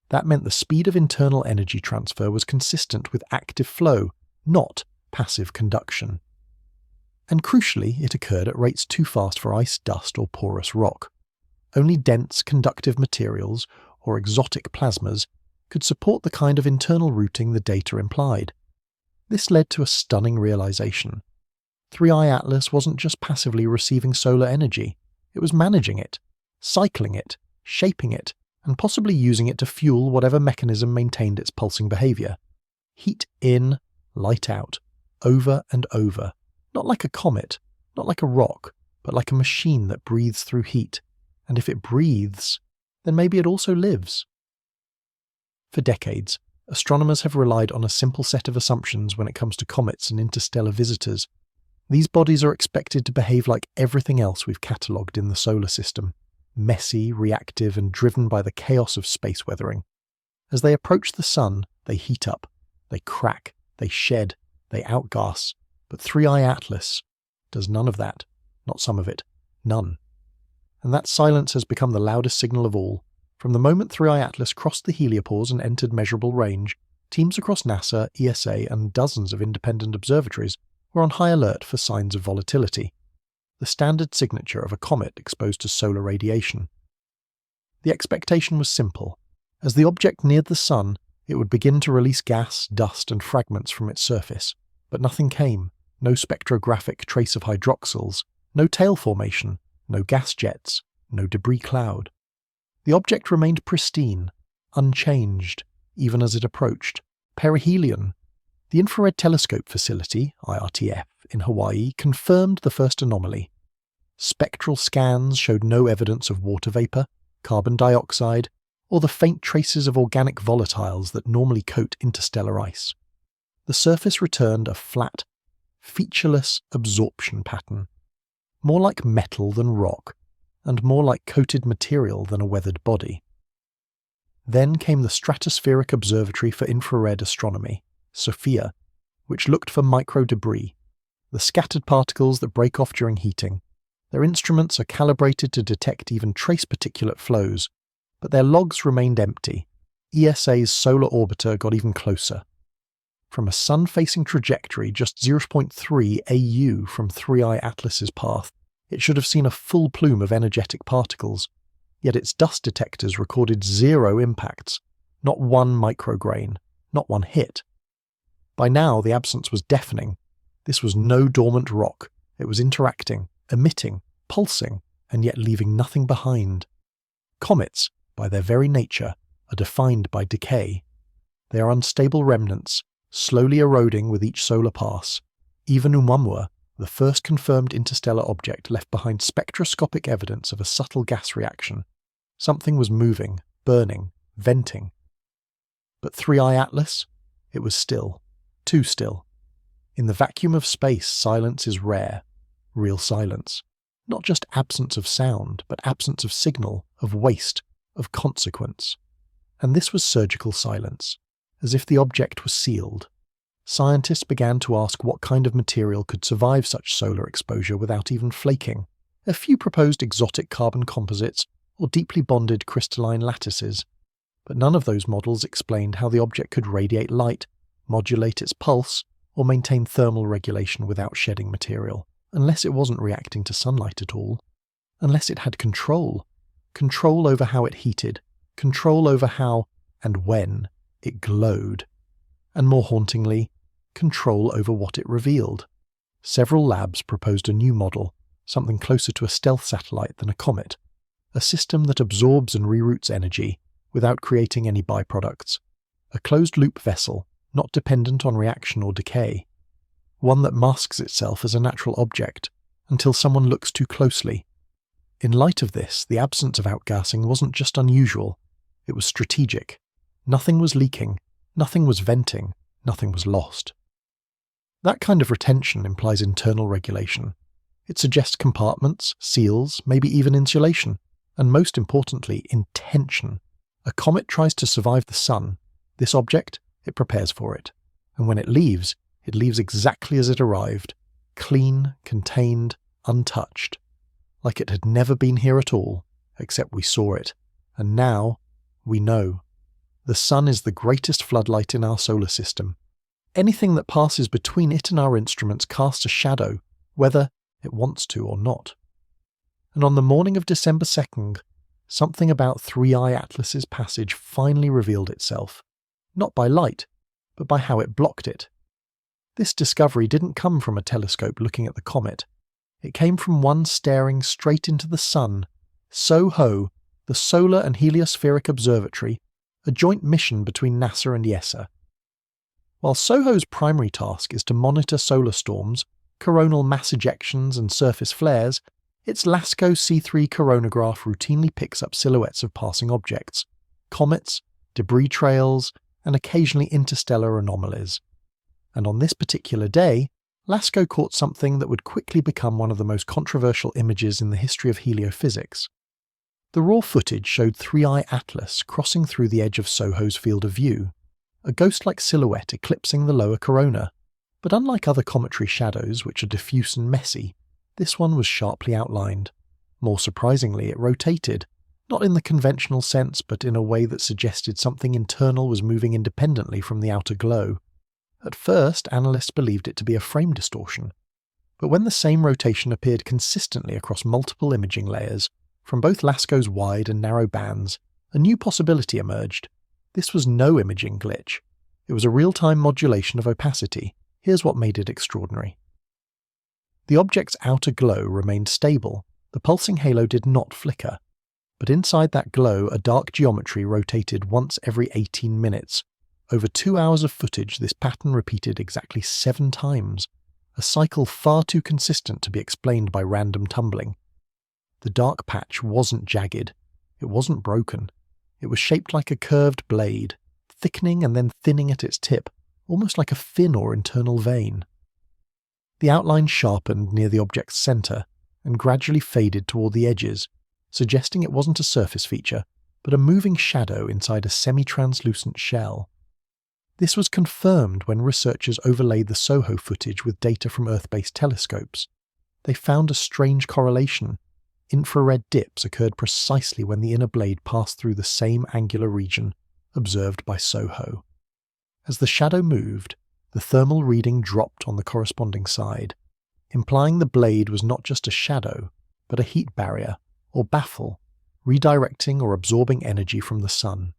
That meant the speed of internal energy transfer was consistent with active flow, not passive conduction. And crucially, it occurred at rates too fast for ice, dust, or porous rock. Only dense, conductive materials, or exotic plasmas, could support the kind of internal routing the data implied. This led to a stunning realization. 3I Atlas wasn't just passively receiving solar energy, it was managing it, cycling it, shaping it, and possibly using it to fuel whatever mechanism maintained its pulsing behavior. Heat in, light out, over and over. Not like a comet, not like a rock, but like a machine that breathes through heat. And if it breathes, then maybe it also lives. For decades, astronomers have relied on a simple set of assumptions when it comes to comets and interstellar visitors. These bodies are expected to behave like everything else we've catalogued in the solar system, messy, reactive, and driven by the chaos of space weathering. As they approach the sun, they heat up, they crack, they shed, they outgas. But 3I Atlas does none of that, not some of it, none. And that silence has become the loudest signal of all. From the moment 3I Atlas crossed the heliopause and entered measurable range, teams across NASA, ESA, and dozens of independent observatories were on high alert for signs of volatility, the standard signature of a comet exposed to solar radiation. The expectation was simple. As the object neared the sun, it would begin to release gas, dust, and fragments from its surface. But nothing came. No spectrographic trace of hydroxyls, no tail formation, no gas jets, no debris cloud. The object remained pristine, unchanged, even as it approached. Perihelion. The Infrared Telescope Facility, IRTF, in Hawaii confirmed the first anomaly. Spectral scans showed no evidence of water vapor, carbon dioxide, or the faint traces of organic volatiles that normally coat interstellar ice. The surface returned a flat, featureless absorption pattern, more like metal than rock, and more like coated material than a weathered body. Then came the Stratospheric Observatory for Infrared Astronomy, SOFIA, which looked for micro-debris, the scattered particles that break off during heating. Their instruments are calibrated to detect even trace particulate flows, but their logs remained empty. ESA's solar orbiter got even closer. From a sun-facing trajectory just 0.3 AU from 3I Atlas's path, it should have seen a full plume of energetic particles, yet its dust detectors recorded 0 impacts, not one micrograin, not one hit. By now, the absence was deafening. This was no dormant rock. It was interacting, emitting, pulsing, and yet leaving nothing behind. Comets, by their very nature, are defined by decay. They are unstable remnants, slowly eroding with each solar pass. Even Oumuamua, the first confirmed interstellar object, left behind spectroscopic evidence of a subtle gas reaction. Something was moving, burning, venting. But 3I Atlas? It was still. Too still. In the vacuum of space, silence is rare. Real silence. Not just absence of sound, but absence of signal, of waste, of consequence. And this was surgical silence, as if the object was sealed. Scientists began to ask what kind of material could survive such solar exposure without even flaking. A few proposed exotic carbon composites, or deeply bonded crystalline lattices, but none of those models explained how the object could radiate light, modulate its pulse, or maintain thermal regulation without shedding material, unless it wasn't reacting to sunlight at all, unless it had control over how it heated, control over how and when it glowed, and more hauntingly, control over what it revealed. Several labs proposed a new model, something closer to a stealth satellite than a comet, a system that absorbs and reroutes energy without creating any byproducts, a closed-loop vessel not dependent on reaction or decay, one that masks itself as a natural object until someone looks too closely. In light of this, the absence of outgassing wasn't just unusual, it was strategic. Nothing was leaking, nothing was venting, nothing was lost. That kind of retention implies internal regulation. It suggests compartments, seals, maybe even insulation, and most importantly, intention. A comet tries to survive the sun. This object, it prepares for it. And when it leaves exactly as it arrived, clean, contained, untouched. Like it had never been here at all, except we saw it. And now, we know. The sun is the greatest floodlight in our solar system. Anything that passes between it and our instruments casts a shadow, whether it wants to or not. And on the morning of December 2nd, something about 3I Atlas's passage finally revealed itself, not by light, but by how it blocked it. This discovery didn't come from a telescope looking at the comet. It came from one staring straight into the sun, SOHO, the Solar and Heliospheric Observatory, a joint mission between NASA and ESA. While SOHO's primary task is to monitor solar storms, coronal mass ejections and surface flares, its LASCO C3 coronagraph routinely picks up silhouettes of passing objects, comets, debris trails, and occasionally interstellar anomalies. And on this particular day, LASCO caught something that would quickly become one of the most controversial images in the history of heliophysics. The raw footage showed 3I Atlas crossing through the edge of SOHO's field of view, a ghost-like silhouette eclipsing the lower corona. But unlike other cometary shadows, which are diffuse and messy, this one was sharply outlined. More surprisingly, it rotated, not in the conventional sense, but in a way that suggested something internal was moving independently from the outer glow. At first, analysts believed it to be a frame distortion. But when the same rotation appeared consistently across multiple imaging layers, from both LASCO's wide and narrow bands, a new possibility emerged. This was no imaging glitch. It was a real-time modulation of opacity. Here's what made it extraordinary. The object's outer glow remained stable. The pulsing halo did not flicker. But inside that glow, a dark geometry rotated once every 18 minutes. Over 2 hours of footage, this pattern repeated exactly 7 times, a cycle far too consistent to be explained by random tumbling. The dark patch wasn't jagged. It wasn't broken. It was shaped like a curved blade, thickening and then thinning at its tip, almost like a fin or internal vein. The outline sharpened near the object's center and gradually faded toward the edges, suggesting it wasn't a surface feature, but a moving shadow inside a semi-translucent shell. This was confirmed when researchers overlaid the SOHO footage with data from Earth-based telescopes. They found a strange correlation. Infrared dips occurred precisely when the inner blade passed through the same angular region observed by SOHO. As the shadow moved, the thermal reading dropped on the corresponding side, implying the blade was not just a shadow, but a heat barrier, or baffle, redirecting or absorbing energy from the sun.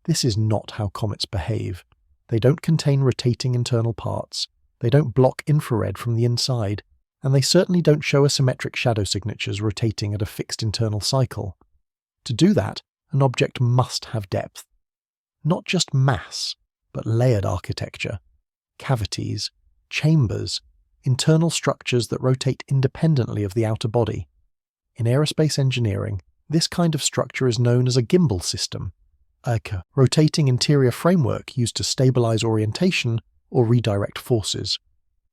This is not how comets behave. They don't contain rotating internal parts, they don't block infrared from the inside, and they certainly don't show asymmetric shadow signatures rotating at a fixed internal cycle. To do that, an object must have depth. Not just mass, but layered architecture, cavities, chambers, internal structures that rotate independently of the outer body. In aerospace engineering, this kind of structure is known as a gimbal system, a rotating interior framework used to stabilize orientation or redirect forces.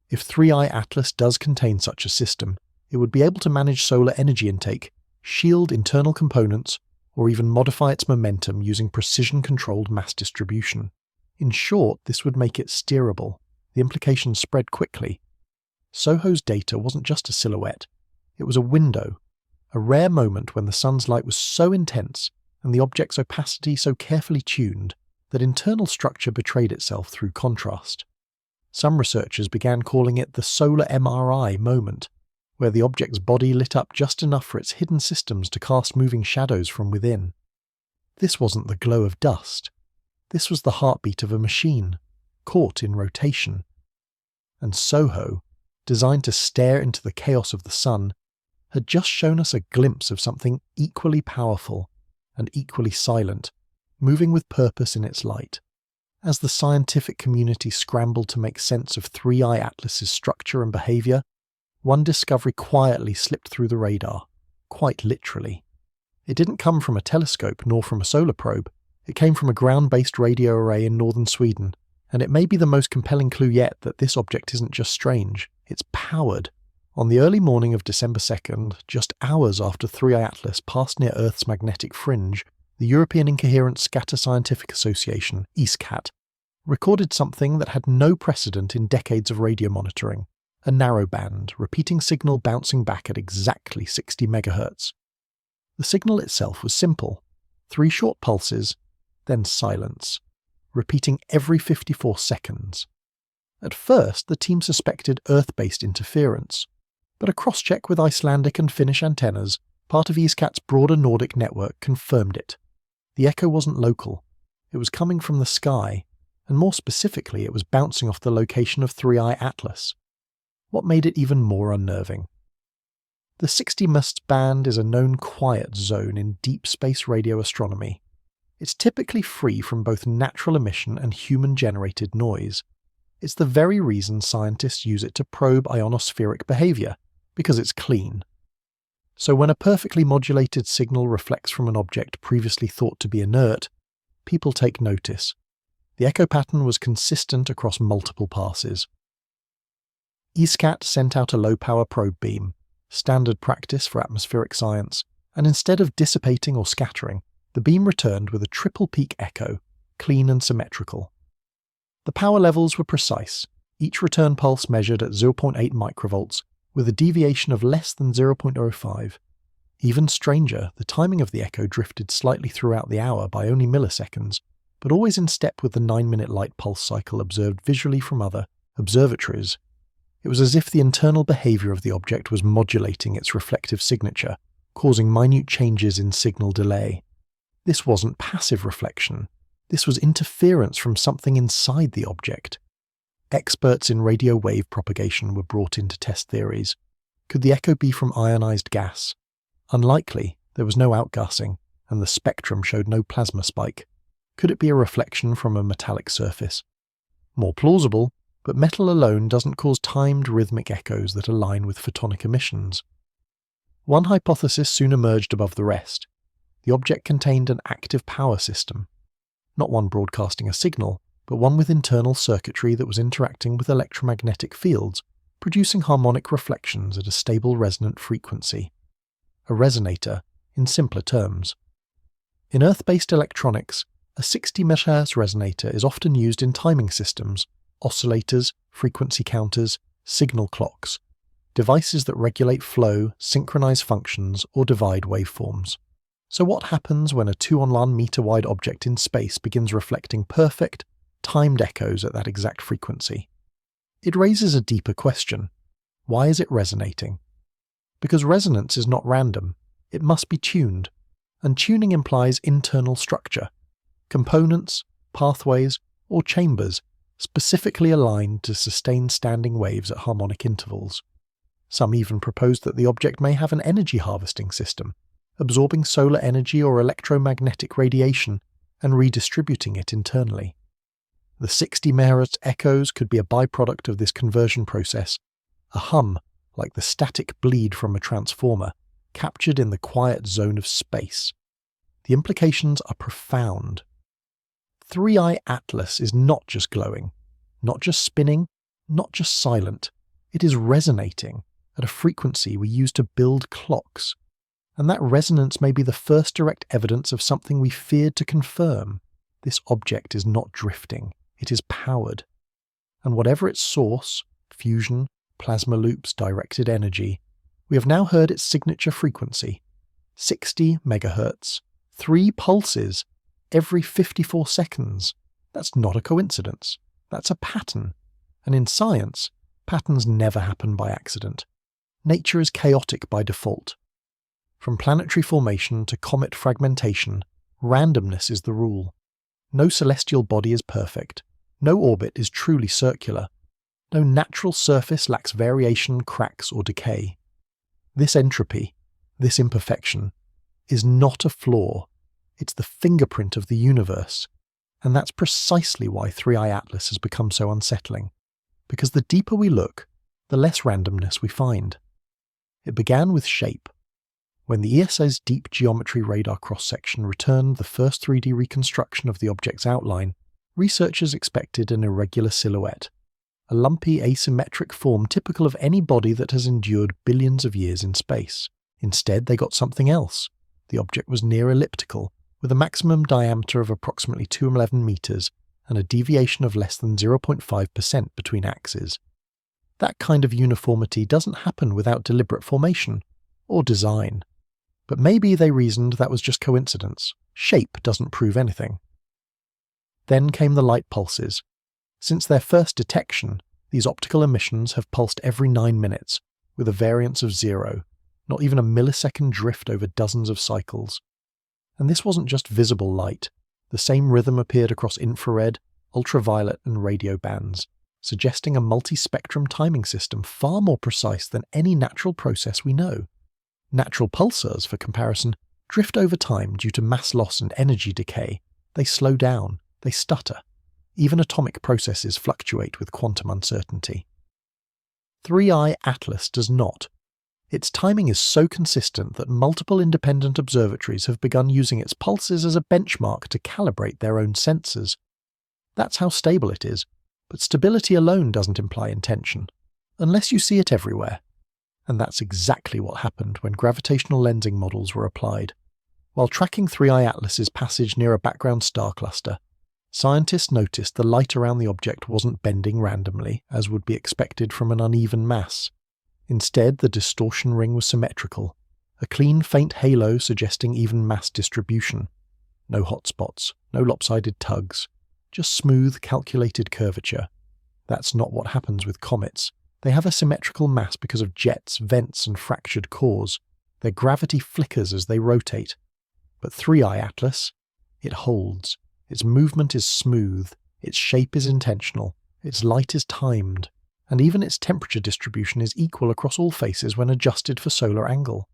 If 3I Atlas does contain such a system, it would be able to manage solar energy intake, shield internal components, or even modify its momentum using precision-controlled mass distribution. In short, this would make it steerable. The implications spread quickly. SOHO's data wasn't just a silhouette. It was a window a rare moment when the sun's light was so intense and the object's opacity so carefully tuned that internal structure betrayed itself through contrast. Some researchers began calling it the solar MRI moment, where the object's body lit up just enough for its hidden systems to cast moving shadows from within. This wasn't the glow of dust. This was the heartbeat of a machine, caught in rotation. And SOHO, designed to stare into the chaos of the sun, had just shown us a glimpse of something equally powerful and equally silent, moving with purpose in its light. As the scientific community scrambled to make sense of 3I Atlas's structure and behaviour, one discovery quietly slipped through the radar, quite literally. It didn't come from a telescope nor from a solar probe. It came from a ground-based radio array in northern Sweden, and it may be the most compelling clue yet that this object isn't just strange, it's powered. On the early morning of December 2nd, just hours after 3I Atlas passed near Earth's magnetic fringe, the European Incoherent Scatter Scientific Association, ESCAT, recorded something that had no precedent in decades of radio monitoring, a narrowband, repeating signal bouncing back at exactly 60 MHz. The signal itself was simple, 3 short pulses, then silence, repeating every 54 seconds. At first, the team suspected Earth-based interference, but a cross-check with Icelandic and Finnish antennas, part of ESCAT's broader Nordic network, confirmed it. The echo wasn't local. It was coming from the sky, and more specifically, it was bouncing off the location of 3I Atlas. What made it even more unnerving? The 60 MHz band is a known quiet zone in deep space radio astronomy. It's typically free from both natural emission and human-generated noise. It's the very reason scientists use it to probe ionospheric behaviour, because it's clean. So when a perfectly modulated signal reflects from an object previously thought to be inert, people take notice. The echo pattern was consistent across multiple passes. ESCAT sent out a low-power probe beam, standard practice for atmospheric science, and instead of dissipating or scattering, the beam returned with a triple-peak echo, clean and symmetrical. The power levels were precise, each return pulse measured at 0.8 microvolts, with a deviation of less than 0.05. Even stranger, the timing of the echo drifted slightly throughout the hour by only milliseconds, but always in step with the 9-minute light pulse cycle observed visually from other observatories. It was as if the internal behaviour of the object was modulating its reflective signature, causing minute changes in signal delay. This wasn't passive reflection. This was interference from something inside the object. Experts in radio wave propagation were brought in to test theories. Could the echo be from ionized gas? Unlikely, there was no outgassing, and the spectrum showed no plasma spike. Could it be a reflection from a metallic surface? More plausible, but metal alone doesn't cause timed rhythmic echoes that align with photonic emissions. One hypothesis soon emerged above the rest. The object contained an active power system. Not one broadcasting a signal, but one with internal circuitry that was interacting with electromagnetic fields, producing harmonic reflections at a stable resonant frequency. A resonator, in simpler terms. In Earth-based electronics, a 60 MHz resonator is often used in timing systems, oscillators, frequency counters, signal clocks, devices that regulate flow, synchronize functions, or divide waveforms. So what happens when a 2-1 meter wide object in space begins reflecting perfect, timed echoes at that exact frequency? It raises a deeper question. Why is it resonating? Because resonance is not random, it must be tuned, and tuning implies internal structure, components, pathways, or chambers specifically aligned to sustain standing waves at harmonic intervals. Some even proposed that the object may have an energy harvesting system, absorbing solar energy or electromagnetic radiation and redistributing it internally. The 60 MHz echoes could be a byproduct of this conversion process, a hum like the static bleed from a transformer, captured in the quiet zone of space. The implications are profound. 3I Atlas is not just glowing, not just spinning, not just silent. It is resonating at a frequency we use to build clocks. And that resonance may be the first direct evidence of something we feared to confirm. This object is not drifting, it is powered. And whatever its source, fusion, plasma loops, directed energy, we have now heard its signature frequency, 60 megahertz, 3 pulses every 54 seconds. That's not a coincidence. That's a pattern. And in science, patterns never happen by accident. Nature is chaotic by default. From planetary formation to comet fragmentation, randomness is the rule. No celestial body is perfect. No orbit is truly circular. No natural surface lacks variation, cracks, or decay. This entropy, this imperfection, is not a flaw. It's the fingerprint of the universe. And that's precisely why 3i Atlas has become so unsettling. Because the deeper we look, the less randomness we find. It began with shape. When the ESA's deep geometry radar cross-section returned the first 3D reconstruction of the object's outline, researchers expected an irregular silhouette, a lumpy asymmetric form typical of any body that has endured billions of years in space. Instead, they got something else. The object was near elliptical, with a maximum diameter of approximately 211 meters and a deviation of less than 0.5% between axes. That kind of uniformity doesn't happen without deliberate formation, or design. But maybe they reasoned that was just coincidence. Shape doesn't prove anything. Then came the light pulses. Since their first detection, these optical emissions have pulsed every 9 minutes, with a variance of 0, not even a millisecond drift over dozens of cycles. And this wasn't just visible light. The same rhythm appeared across infrared, ultraviolet, and radio bands, suggesting a multi-spectrum timing system far more precise than any natural process we know. Natural pulsars, for comparison, drift over time due to mass loss and energy decay. They slow down, they stutter. Even atomic processes fluctuate with quantum uncertainty. 3i Atlas does not. Its timing is so consistent that multiple independent observatories have begun using its pulses as a benchmark to calibrate their own sensors. That's how stable it is, but stability alone doesn't imply intention, unless you see it everywhere. And that's exactly what happened when gravitational lensing models were applied. While tracking 3i Atlas's passage near a background star cluster, scientists noticed the light around the object wasn't bending randomly, as would be expected from an uneven mass. Instead, the distortion ring was symmetrical, a clean, faint halo suggesting even mass distribution. No hotspots, no lopsided tugs, just smooth, calculated curvature. That's not what happens with comets. They have a symmetrical mass because of jets, vents, and fractured cores. Their gravity flickers as they rotate. But 3i Atlas, it holds. Its movement is smooth, its shape is intentional, its light is timed, and even its temperature distribution is equal across all faces when adjusted for solar angle,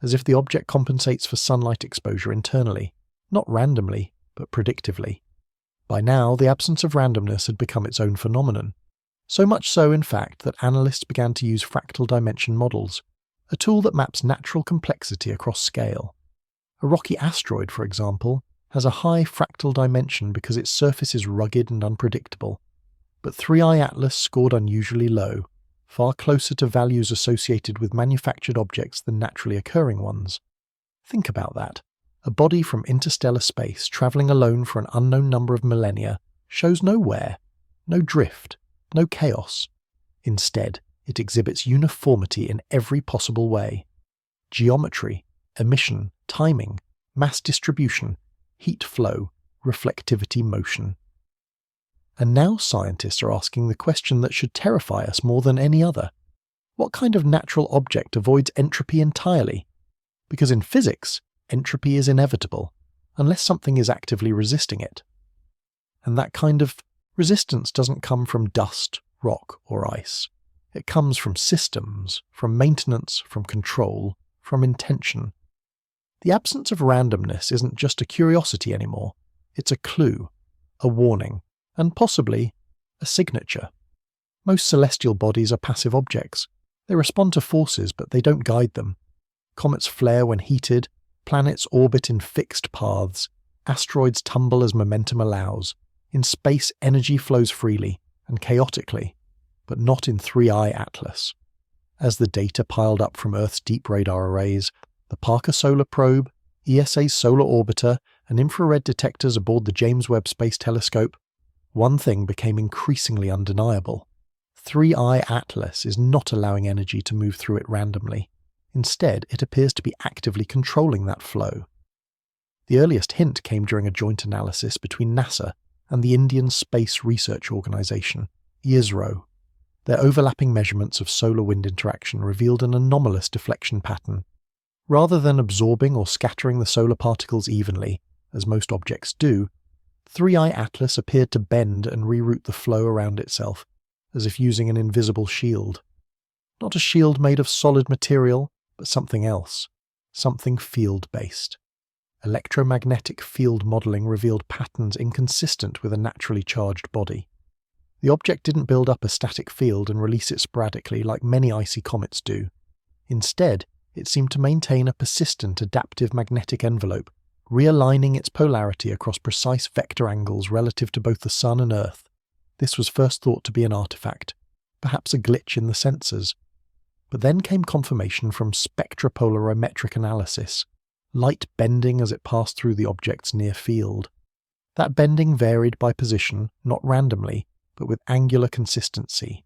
as if the object compensates for sunlight exposure internally, not randomly, but predictively. By now, the absence of randomness had become its own phenomenon. So much so, in fact, that analysts began to use fractal dimension models, a tool that maps natural complexity across scale. A rocky asteroid, for example, has a high fractal dimension because its surface is rugged and unpredictable. But 3i Atlas scored unusually low, far closer to values associated with manufactured objects than naturally occurring ones. Think about that. A body from interstellar space travelling alone for an unknown number of millennia shows no wear, no drift, no chaos. Instead, it exhibits uniformity in every possible way. Geometry, emission, timing, mass distribution, heat flow, reflectivity, motion. And now scientists are asking the question that should terrify us more than any other. What kind of natural object avoids entropy entirely? Because in physics, entropy is inevitable, unless something is actively resisting it. And that kind of resistance doesn't come from dust, rock, or ice. It comes from systems, from maintenance, from control, from intention. The absence of randomness isn't just a curiosity anymore. It's a clue, a warning, and possibly a signature. Most celestial bodies are passive objects. They respond to forces, but they don't guide them. Comets flare when heated, planets orbit in fixed paths, asteroids tumble as momentum allows. In space, energy flows freely and chaotically, but not in 3i Atlas. As the data piled up from Earth's deep radar arrays, the Parker Solar Probe, ESA's solar orbiter, and infrared detectors aboard the James Webb Space Telescope, one thing became increasingly undeniable. 3i Atlas is not allowing energy to move through it randomly. Instead, it appears to be actively controlling that flow. The earliest hint came during a joint analysis between NASA and the Indian Space Research Organisation, ISRO. Their overlapping measurements of solar-wind interaction revealed an anomalous deflection pattern. Rather than absorbing or scattering the solar particles evenly, as most objects do, 3I Atlas appeared to bend and reroute the flow around itself, as if using an invisible shield. Not a shield made of solid material, but something else, something field-based. Electromagnetic field modelling revealed patterns inconsistent with a naturally charged body. The object didn't build up a static field and release it sporadically like many icy comets do. Instead, it seemed to maintain a persistent adaptive magnetic envelope, realigning its polarity across precise vector angles relative to both the Sun and Earth. This was first thought to be an artifact, perhaps a glitch in the sensors. But then came confirmation from spectropolarimetric analysis, light bending as it passed through the object's near field. That bending varied by position, not randomly, but with angular consistency.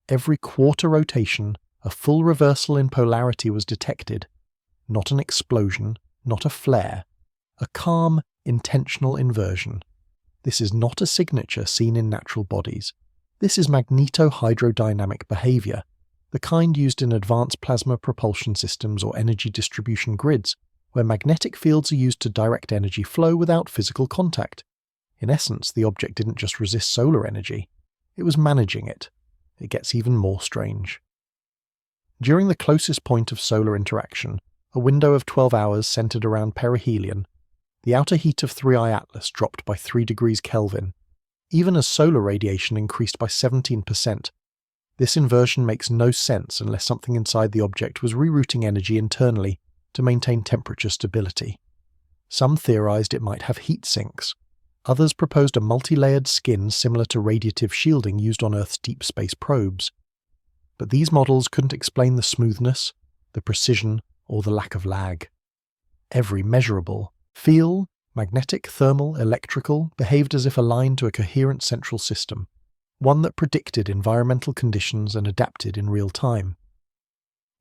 Every quarter rotation, a full reversal in polarity was detected. Not an explosion, not a flare. A calm, intentional inversion. This is not a signature seen in natural bodies. This is magneto-hydrodynamic behavior, the kind used in advanced plasma propulsion systems or energy distribution grids, where magnetic fields are used to direct energy flow without physical contact. In essence, the object didn't just resist solar energy, it was managing it. It gets even more strange. During the closest point of solar interaction, a window of 12 hours centered around perihelion, the outer heat of 3I Atlas dropped by 3 degrees Kelvin, even as solar radiation increased by 17%. This inversion makes no sense unless something inside the object was rerouting energy internally to maintain temperature stability. Some theorized it might have heat sinks. Others proposed a multi-layered skin similar to radiative shielding used on Earth's deep space probes. But these models couldn't explain the smoothness, the precision, or the lack of lag. Every measurable, feel, magnetic, thermal, electrical, behaved as if aligned to a coherent central system, one that predicted environmental conditions and adapted in real time.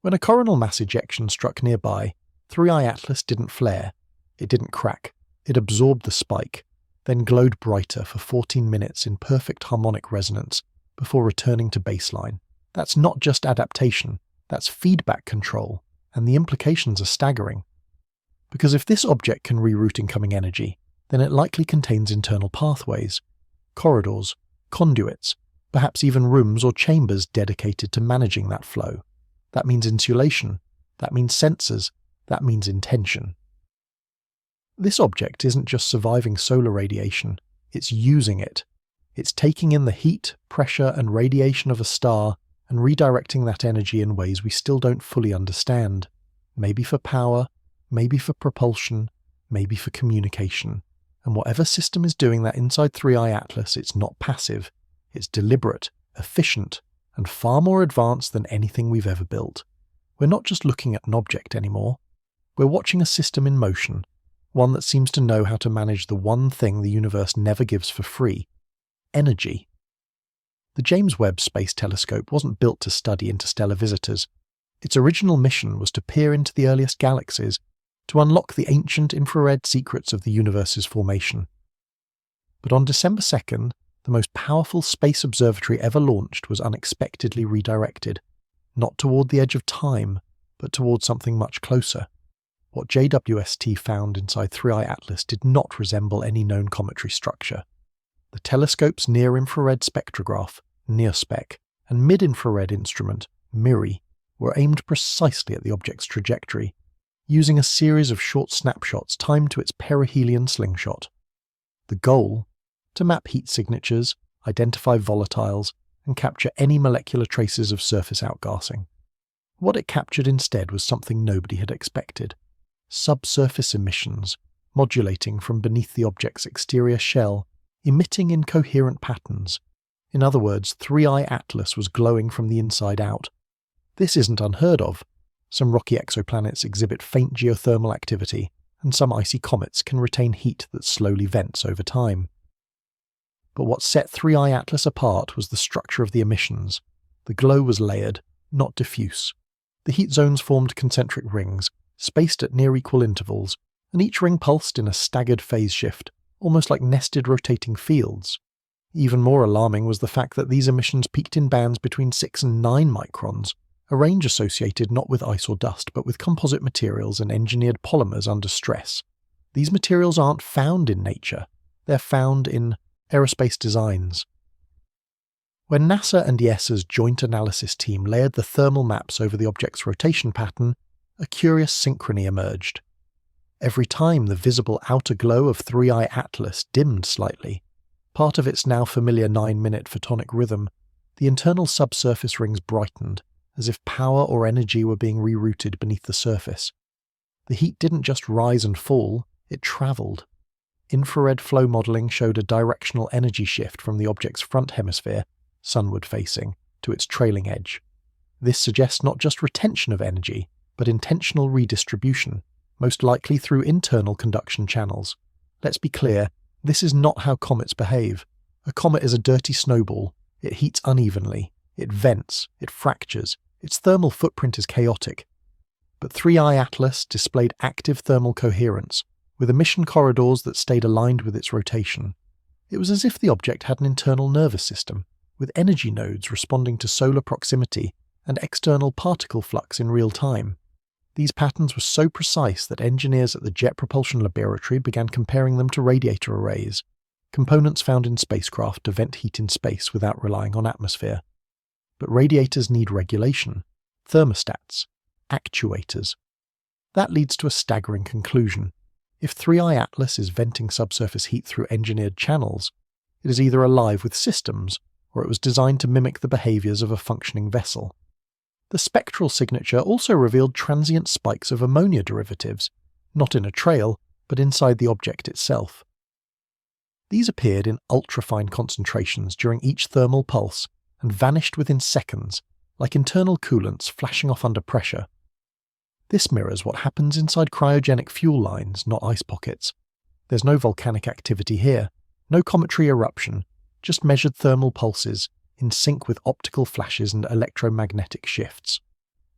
When a coronal mass ejection struck nearby, 3I Atlas didn't flare, it didn't crack, it absorbed the spike, then glowed brighter for 14 minutes in perfect harmonic resonance before returning to baseline. That's not just adaptation, that's feedback control, and the implications are staggering. Because if this object can reroute incoming energy, then it likely contains internal pathways, corridors, conduits, perhaps even rooms or chambers dedicated to managing that flow. That means insulation, that means sensors, that means intention. This object isn't just surviving solar radiation, it's using it. It's taking in the heat, pressure, and radiation of a star and redirecting that energy in ways we still don't fully understand. Maybe for power, maybe for propulsion, maybe for communication. And whatever system is doing that inside 3I Atlas, it's not passive. It's deliberate, efficient, and far more advanced than anything we've ever built. We're not just looking at an object anymore. We're watching a system in motion, one that seems to know how to manage the one thing the universe never gives for free: energy. The James Webb Space Telescope wasn't built to study interstellar visitors. Its original mission was to peer into the earliest galaxies, to unlock the ancient infrared secrets of the universe's formation. But on December 2nd, the most powerful space observatory ever launched was unexpectedly redirected, not toward the edge of time, but toward something much closer. What JWST found inside 3I Atlas did not resemble any known cometary structure. The telescope's near-infrared spectrograph, NIRSpec, and mid-infrared instrument, MIRI, were aimed precisely at the object's trajectory, using a series of short snapshots timed to its perihelion slingshot. The goal? To map heat signatures, identify volatiles, and capture any molecular traces of surface outgassing. What it captured instead was something nobody had expected: subsurface emissions, modulating from beneath the object's exterior shell, emitting in coherent patterns. In other words, 3I Atlas was glowing from the inside out. This isn't unheard of. Some rocky exoplanets exhibit faint geothermal activity, and some icy comets can retain heat that slowly vents over time. But what set 3I Atlas apart was the structure of the emissions. The glow was layered, not diffuse. The heat zones formed concentric rings, spaced at near equal intervals, and each ring pulsed in a staggered phase shift, almost like nested rotating fields. Even more alarming was the fact that these emissions peaked in bands between 6 and 9 microns, a range associated not with ice or dust but with composite materials and engineered polymers under stress. These materials aren't found in nature, they're found in aerospace designs. When NASA and ESA's joint analysis team layered the thermal maps over the object's rotation pattern, a curious synchrony emerged. Every time the visible outer glow of 3I Atlas dimmed slightly, part of its now familiar 9-minute photonic rhythm, the internal subsurface rings brightened, as if power or energy were being rerouted beneath the surface. The heat didn't just rise and fall, it travelled. Infrared flow modelling showed a directional energy shift from the object's front hemisphere, sunward facing, to its trailing edge. This suggests not just retention of energy, but intentional redistribution, most likely through internal conduction channels. Let's be clear, this is not how comets behave. A comet is a dirty snowball. It heats unevenly, it vents, it fractures, its thermal footprint is chaotic. But 3I Atlas displayed active thermal coherence, with emission corridors that stayed aligned with its rotation. It was as if the object had an internal nervous system, with energy nodes responding to solar proximity and external particle flux in real time. These patterns were so precise that engineers at the Jet Propulsion Laboratory began comparing them to radiator arrays, components found in spacecraft to vent heat in space without relying on atmosphere. But radiators need regulation, thermostats, actuators. That leads to a staggering conclusion. If 3I Atlas is venting subsurface heat through engineered channels, it is either alive with systems, or it was designed to mimic the behaviours of a functioning vessel. The spectral signature also revealed transient spikes of ammonia derivatives, not in a trail, but inside the object itself. These appeared in ultrafine concentrations during each thermal pulse and vanished within seconds, like internal coolants flashing off under pressure. This mirrors what happens inside cryogenic fuel lines, not ice pockets. There's no volcanic activity here, no cometary eruption, just measured thermal pulses, in sync with optical flashes and electromagnetic shifts.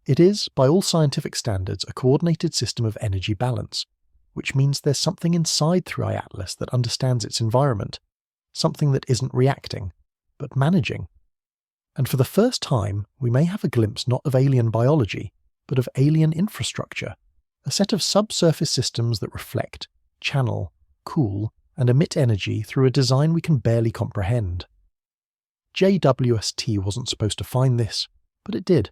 It is, by all scientific standards, a coordinated system of energy balance, which means there's something inside 3I Atlas that understands its environment, something that isn't reacting, but managing. And for the first time, we may have a glimpse not of alien biology, but of alien infrastructure, a set of subsurface systems that reflect, channel, cool, and emit energy through a design we can barely comprehend. JWST wasn't supposed to find this, but it did.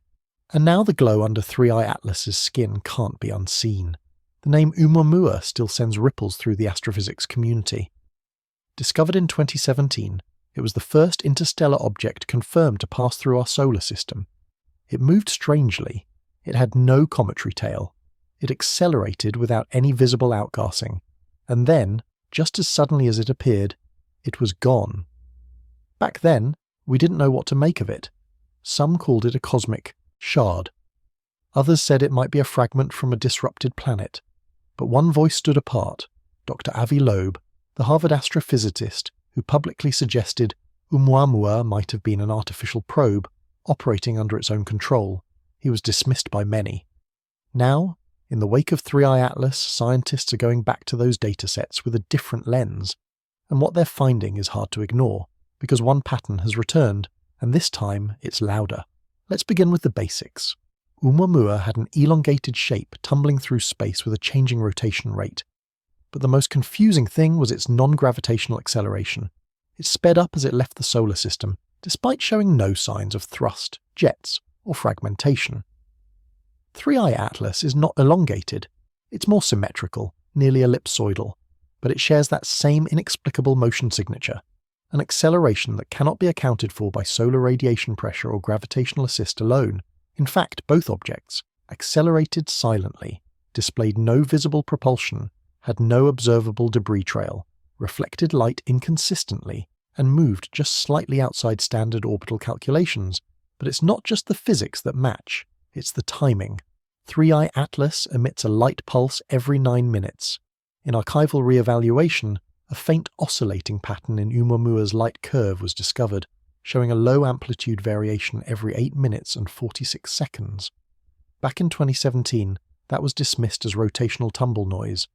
And now the glow under 3I Atlas's skin can't be unseen. The name Oumuamua still sends ripples through the astrophysics community. Discovered in 2017, it was the first interstellar object confirmed to pass through our solar system. It moved strangely. It had no cometary tail. It accelerated without any visible outgassing. And then, just as suddenly as it appeared, it was gone. Back then, we didn't know what to make of it. Some called it a cosmic shard. Others said it might be a fragment from a disrupted planet. But one voice stood apart, Dr. Avi Loeb, the Harvard astrophysicist who publicly suggested Oumuamua might have been an artificial probe operating under its own control. He was dismissed by many. Now, in the wake of 3I Atlas, scientists are going back to those datasets with a different lens, and what they're finding is hard to ignore, because one pattern has returned, and this time it's louder. Let's begin with the basics. Oumuamua had an elongated shape tumbling through space with a changing rotation rate. But the most confusing thing was its non-gravitational acceleration. It sped up as it left the solar system, despite showing no signs of thrust, jets, or fragmentation. 3I Atlas is not elongated. It's more symmetrical, nearly ellipsoidal, but it shares that same inexplicable motion signature, an acceleration that cannot be accounted for by solar radiation pressure or gravitational assist alone. In fact, both objects, accelerated silently, displayed no visible propulsion, had no observable debris trail, reflected light inconsistently, and moved just slightly outside standard orbital calculations. But it's not just the physics that match, it's the timing. 3I Atlas emits a light pulse every 9 minutes. In archival re-evaluation, a faint oscillating pattern in Oumuamua's light curve was discovered, showing a low amplitude variation every 8 minutes and 46 seconds. Back in 2017, that was dismissed as rotational tumble noise.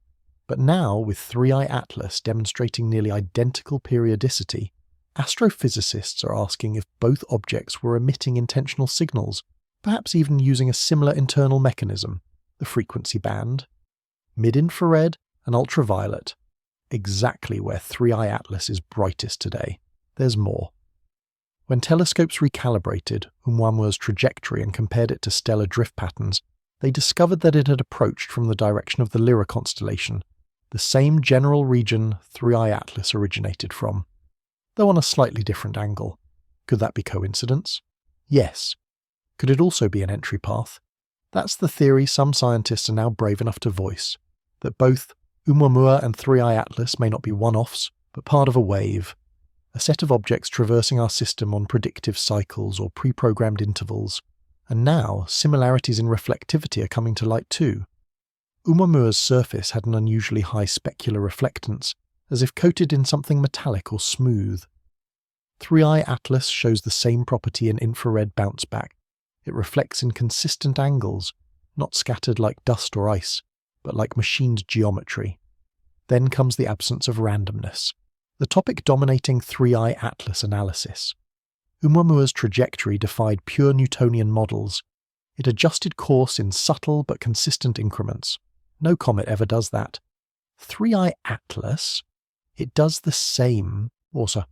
But now, with 3i Atlas demonstrating nearly identical periodicity, astrophysicists are asking if both objects were emitting intentional signals, perhaps even using a similar internal mechanism, the frequency band. Mid-infrared and ultraviolet, exactly where 3i Atlas is brightest today. There's more. When telescopes recalibrated Oumuamua's trajectory and compared it to stellar drift patterns, they discovered that it had approached from the direction of the Lyra constellation, the same general region 3i Atlas originated from, though on a slightly different angle. Could that be coincidence? Yes. Could it also be an entry path? That's the theory some scientists are now brave enough to voice, that both Oumuamua and 3i Atlas may not be one-offs, but part of a wave, a set of objects traversing our system on predictive cycles or pre-programmed intervals. And now, similarities in reflectivity are coming to light too. Oumuamua's surface had an unusually high specular reflectance, as if coated in something metallic or smooth. 3i Atlas shows the same property in infrared bounce-back. It reflects in consistent angles, not scattered like dust or ice, but like machined geometry. Then comes the absence of randomness, the topic dominating 3i Atlas analysis. Oumuamua's trajectory defied pure Newtonian models. It adjusted course in subtle but consistent increments. No comet ever does that. 3i Atlas? It does the same, also,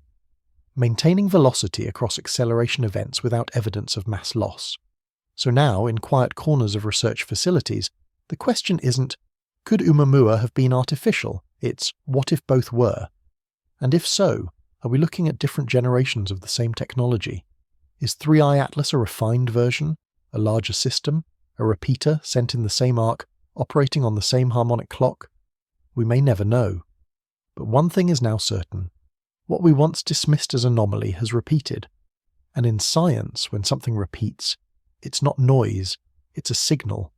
maintaining velocity across acceleration events without evidence of mass loss. So now, in quiet corners of research facilities, the question isn't, could Oumuamua have been artificial? It's, what if both were? And if so, are we looking at different generations of the same technology? Is 3i Atlas a refined version, a larger system, a repeater sent in the same arc, operating on the same harmonic clock? We may never know. But one thing is now certain. What we once dismissed as anomaly has repeated. And in science, when something repeats, it's not noise, it's a signal.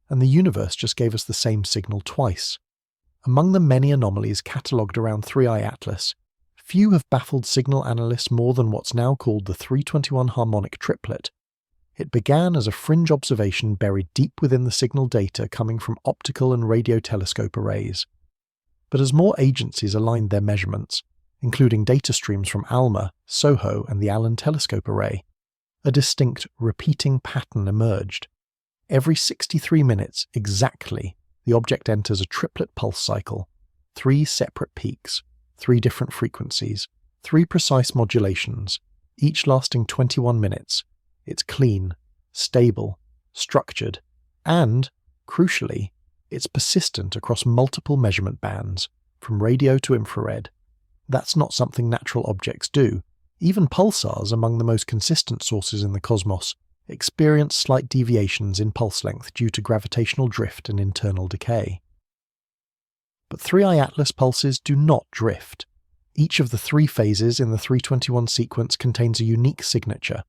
And the universe just gave us the same signal twice. Among the many anomalies catalogued around 3i Atlas, few have baffled signal analysts more than what's now called the 321 harmonic triplet. It began as a fringe observation buried deep within the signal data coming from optical and radio telescope arrays. But as more agencies aligned their measurements, including data streams from ALMA, SOHO and the Allen Telescope Array, a distinct repeating pattern emerged. Every 63 minutes exactly, the object enters a triplet pulse cycle, 3 separate peaks, 3 different frequencies, 3 precise modulations, each lasting 21 minutes. It's clean, stable, structured, and, crucially, it's persistent across multiple measurement bands, from radio to infrared. That's not something natural objects do. Even pulsars, among the most consistent sources in the cosmos, experience slight deviations in pulse length due to gravitational drift and internal decay. But 3i Atlas pulses do not drift. Each of the 3 phases in the 321 sequence contains a unique signature.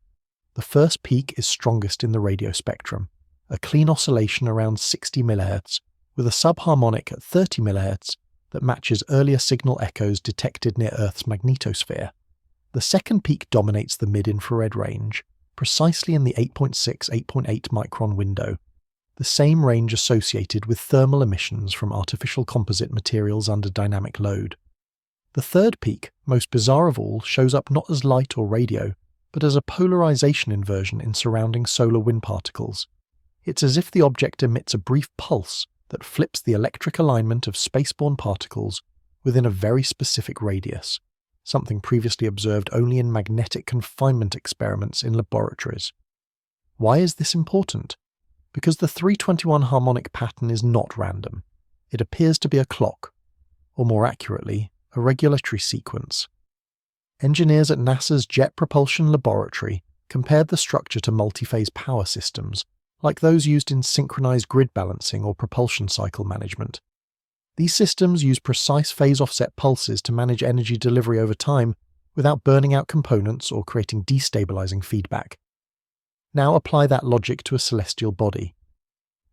The first peak is strongest in the radio spectrum, a clean oscillation around 60 MHz, with a subharmonic at 30 MHz that matches earlier signal echoes detected near Earth's magnetosphere. The second peak dominates the mid-infrared range, precisely in the 8.6-8.8 micron window, the same range associated with thermal emissions from artificial composite materials under dynamic load. The third peak, most bizarre of all, shows up not as light or radio, but as a polarization inversion in surrounding solar wind particles. It's as if the object emits a brief pulse that flips the electric alignment of spaceborne particles within a very specific radius, something previously observed only in magnetic confinement experiments in laboratories. Why is this important? Because the 321 harmonic pattern is not random. It appears to be a clock, or more accurately, a regulatory sequence. Engineers at NASA's Jet Propulsion Laboratory compared the structure to multi-phase power systems, like those used in synchronized grid balancing or propulsion cycle management. These systems use precise phase offset pulses to manage energy delivery over time without burning out components or creating destabilizing feedback. Now apply that logic to a celestial body.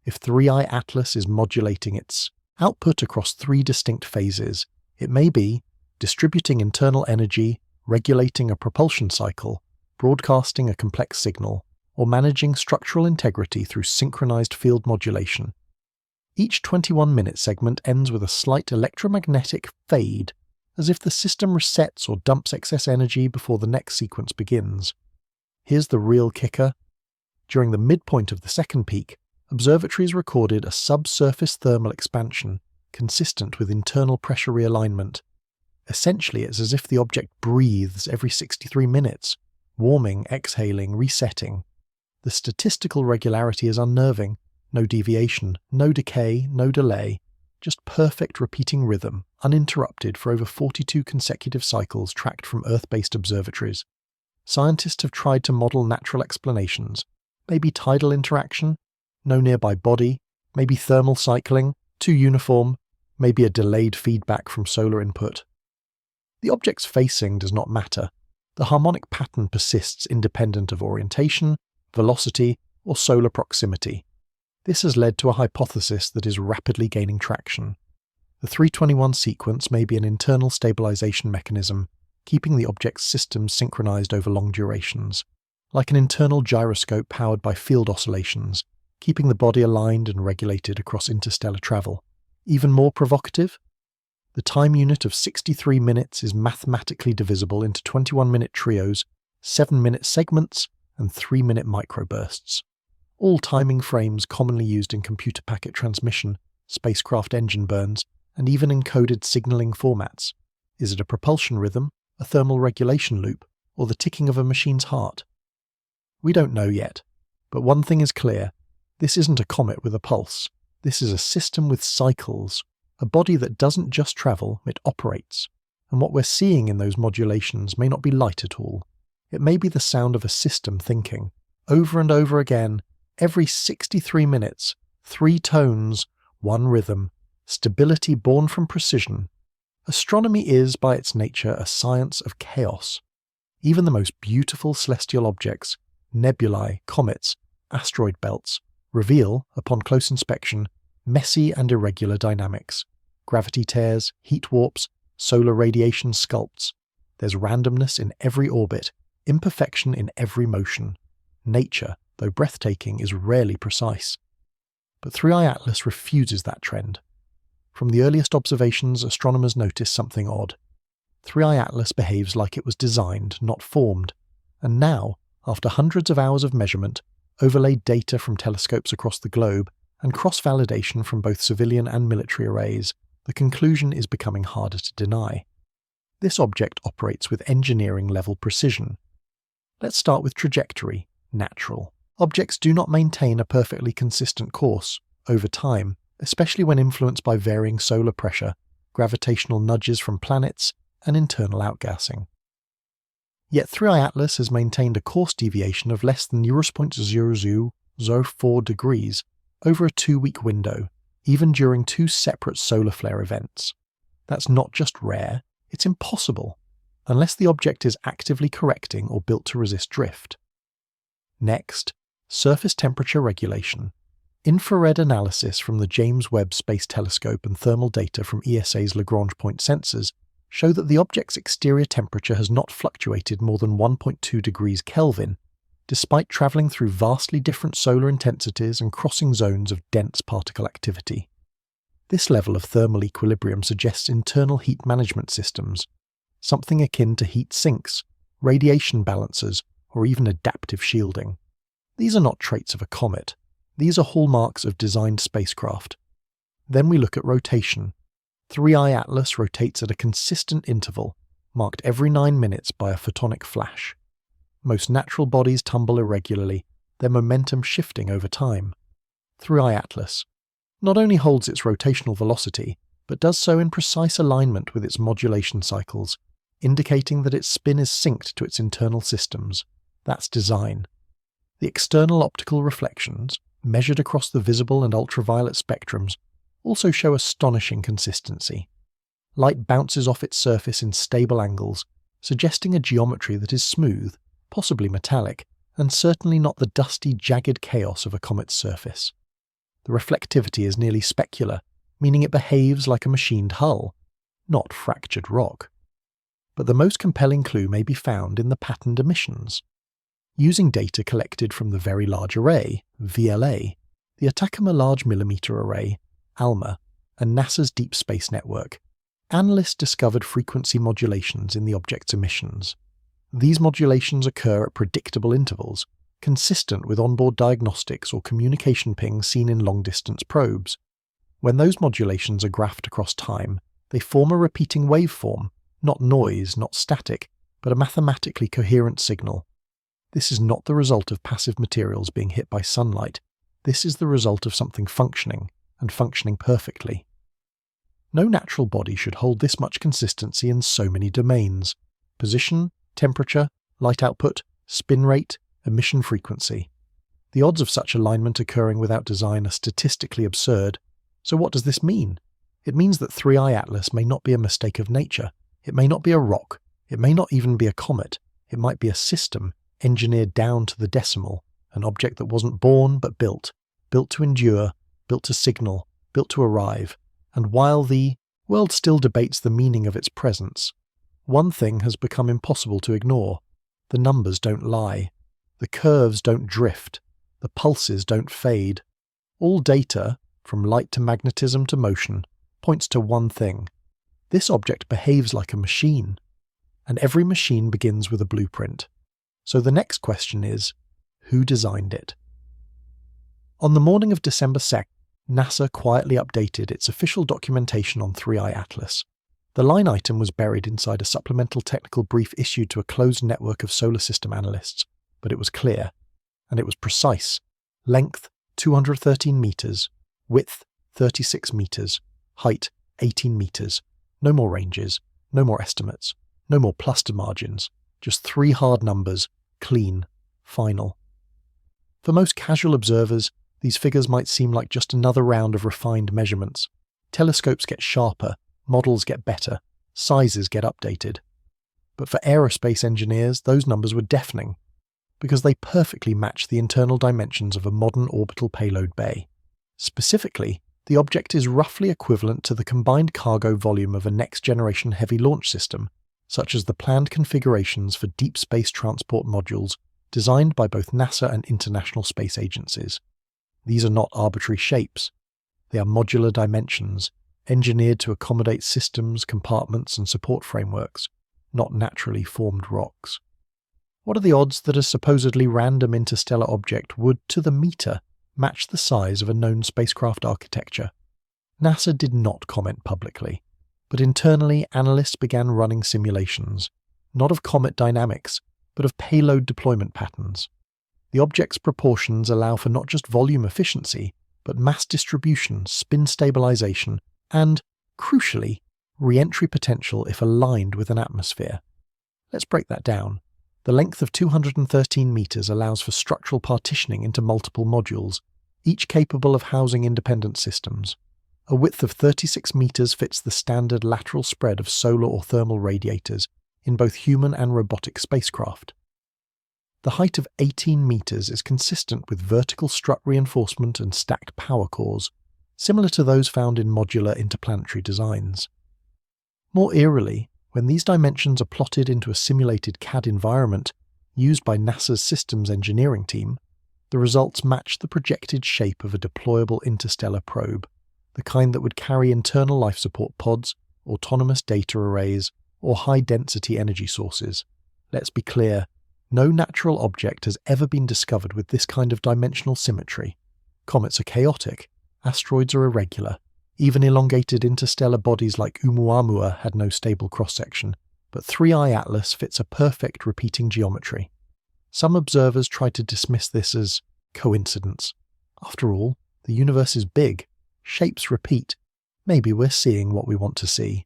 If 3i Atlas is modulating its output across 3 distinct phases, it may be distributing internal energy, regulating a propulsion cycle, broadcasting a complex signal, or managing structural integrity through synchronized field modulation. Each 21-minute segment ends with a slight electromagnetic fade, as if the system resets or dumps excess energy before the next sequence begins. Here's the real kicker. During the midpoint of the second peak, observatories recorded a subsurface thermal expansion consistent with internal pressure realignment. Essentially, it's as if the object breathes every 63 minutes, warming, exhaling, resetting. The statistical regularity is unnerving. No deviation, no decay, no delay, just perfect repeating rhythm, uninterrupted for over 42 consecutive cycles tracked from Earth-based observatories. Scientists have tried to model natural explanations, maybe tidal interaction, no nearby body, maybe thermal cycling, too uniform, maybe a delayed feedback from solar input. The object's facing does not matter. The harmonic pattern persists independent of orientation, velocity, or solar proximity. This has led to a hypothesis that is rapidly gaining traction. The 321 sequence may be an internal stabilization mechanism, keeping the object's systems synchronized over long durations, like an internal gyroscope powered by field oscillations, keeping the body aligned and regulated across interstellar travel. Even more provocative? The time unit of 63 minutes is mathematically divisible into 21-minute trios, 7-minute segments, and 3-minute microbursts. All timing frames commonly used in computer packet transmission, spacecraft engine burns, and even encoded signaling formats. Is it a propulsion rhythm, a thermal regulation loop, or the ticking of a machine's heart? We don't know yet, but one thing is clear. This isn't a comet with a pulse. This is a system with cycles, a body that doesn't just travel, it operates. And what we're seeing in those modulations may not be light at all. It may be the sound of a system thinking, over and over again, every 63 minutes, 3 tones, 1 rhythm, stability born from precision. Astronomy is, by its nature, a science of chaos. Even the most beautiful celestial objects, nebulae, comets, asteroid belts, reveal, upon close inspection, messy and irregular dynamics. Gravity tears, heat warps, solar radiation sculpts. There's randomness in every orbit, imperfection in every motion. Nature, though breathtaking, is rarely precise. But 3i Atlas refuses that trend. From the earliest observations, astronomers notice something odd. 3i Atlas behaves like it was designed, not formed, and now, after hundreds of hours of measurement, overlaid data from telescopes across the globe, and cross-validation from both civilian and military arrays, the conclusion is becoming harder to deny. This object operates with engineering-level precision. Let's start with trajectory, natural. Objects do not maintain a perfectly consistent course over time, especially when influenced by varying solar pressure, gravitational nudges from planets, and internal outgassing. Yet 3i Atlas has maintained a course deviation of less than 0.0004 degrees over a 2-week window, even during 2 separate solar flare events. That's not just rare, it's impossible, unless the object is actively correcting or built to resist drift. Next, surface temperature regulation. Infrared analysis from the James Webb Space Telescope and thermal data from ESA's Lagrange point sensors show that the object's exterior temperature has not fluctuated more than 1.2 degrees Kelvin, despite travelling through vastly different solar intensities and crossing zones of dense particle activity. This level of thermal equilibrium suggests internal heat management systems, something akin to heat sinks, radiation balancers, or even adaptive shielding. These are not traits of a comet. These are hallmarks of designed spacecraft. Then we look at rotation. 3i Atlas rotates at a consistent interval, marked every 9 minutes by a photonic flash. Most natural bodies tumble irregularly, their momentum shifting over time. 3i Atlas not only holds its rotational velocity, but does so in precise alignment with its modulation cycles, indicating that its spin is synced to its internal systems. That's design. The external optical reflections, measured across the visible and ultraviolet spectrums, also show astonishing consistency. Light bounces off its surface in stable angles, suggesting a geometry that is smooth, possibly metallic, and certainly not the dusty, jagged chaos of a comet's surface. The reflectivity is nearly specular, meaning it behaves like a machined hull, not fractured rock. But the most compelling clue may be found in the patterned emissions. Using data collected from the Very Large Array, VLA, the Atacama Large Millimeter Array, ALMA, and NASA's Deep Space Network, analysts discovered frequency modulations in the object's emissions. These modulations occur at predictable intervals, consistent with onboard diagnostics or communication pings seen in long-distance probes. When those modulations are graphed across time, they form a repeating waveform, not noise, not static, but a mathematically coherent signal. This is not the result of passive materials being hit by sunlight. This is the result of something functioning, and functioning perfectly. No natural body should hold this much consistency in so many domains: position, temperature, light output, spin rate, emission frequency. The odds of such alignment occurring without design are statistically absurd. So what does this mean? It means that 3I Atlas may not be a mistake of nature. It may not be a rock. It may not even be a comet. It might be a system, engineered down to the decimal, an object that wasn't born but built to endure, built to signal, built to arrive. And while the world still debates the meaning of its presence, one thing has become impossible to ignore. The numbers don't lie. The curves don't drift. The pulses don't fade. All data, from light to magnetism to motion, points to one thing. This object behaves like a machine. And every machine begins with a blueprint. So the next question is, who designed it? On the morning of December 2nd, NASA quietly updated its official documentation on 3I Atlas. The line item was buried inside a supplemental technical brief issued to a closed network of solar system analysts, but it was clear, and it was precise. Length 213 meters, width 36 meters, height 18 meters. No more ranges, no more estimates, no more cluster margins, just 3 hard numbers, clean, final. For most casual observers, these figures might seem like just another round of refined measurements. Telescopes get sharper, models get better, sizes get updated. But for aerospace engineers, those numbers were deafening, because they perfectly match the internal dimensions of a modern orbital payload bay. Specifically, the object is roughly equivalent to the combined cargo volume of a next-generation heavy launch system, such as the planned configurations for deep space transport modules designed by both NASA and international space agencies. These are not arbitrary shapes. They are modular dimensions, engineered to accommodate systems, compartments, and support frameworks, not naturally formed rocks. What are the odds that a supposedly random interstellar object would, to the meter, match the size of a known spacecraft architecture? NASA did not comment publicly, but internally analysts began running simulations, not of comet dynamics, but of payload deployment patterns. The object's proportions allow for not just volume efficiency, but mass distribution, spin stabilization, and, crucially, re-entry potential if aligned with an atmosphere. Let's break that down. The length of 213 meters allows for structural partitioning into multiple modules, each capable of housing independent systems. A width of 36 meters fits the standard lateral spread of solar or thermal radiators in both human and robotic spacecraft. The height of 18 meters is consistent with vertical strut reinforcement and stacked power cores, similar to those found in modular interplanetary designs. More eerily, when these dimensions are plotted into a simulated CAD environment used by NASA's systems engineering team, the results match the projected shape of a deployable interstellar probe, the kind that would carry internal life support pods, autonomous data arrays, or high-density energy sources. Let's be clear, no natural object has ever been discovered with this kind of dimensional symmetry. Comets are chaotic, asteroids are irregular, even elongated interstellar bodies like Oumuamua had no stable cross-section, but 3I Atlas fits a perfect repeating geometry. Some observers try to dismiss this as coincidence. After all, the universe is big, shapes repeat, maybe we're seeing what we want to see.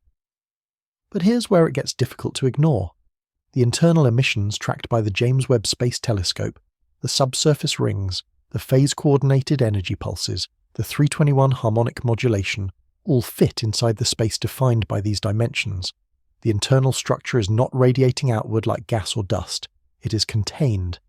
But here's where it gets difficult to ignore. The internal emissions tracked by the James Webb Space Telescope, the subsurface rings, the phase-coordinated energy pulses, the 321 harmonic modulation, all fit inside the space defined by these dimensions. The internal structure is not radiating outward like gas or dust. It is contained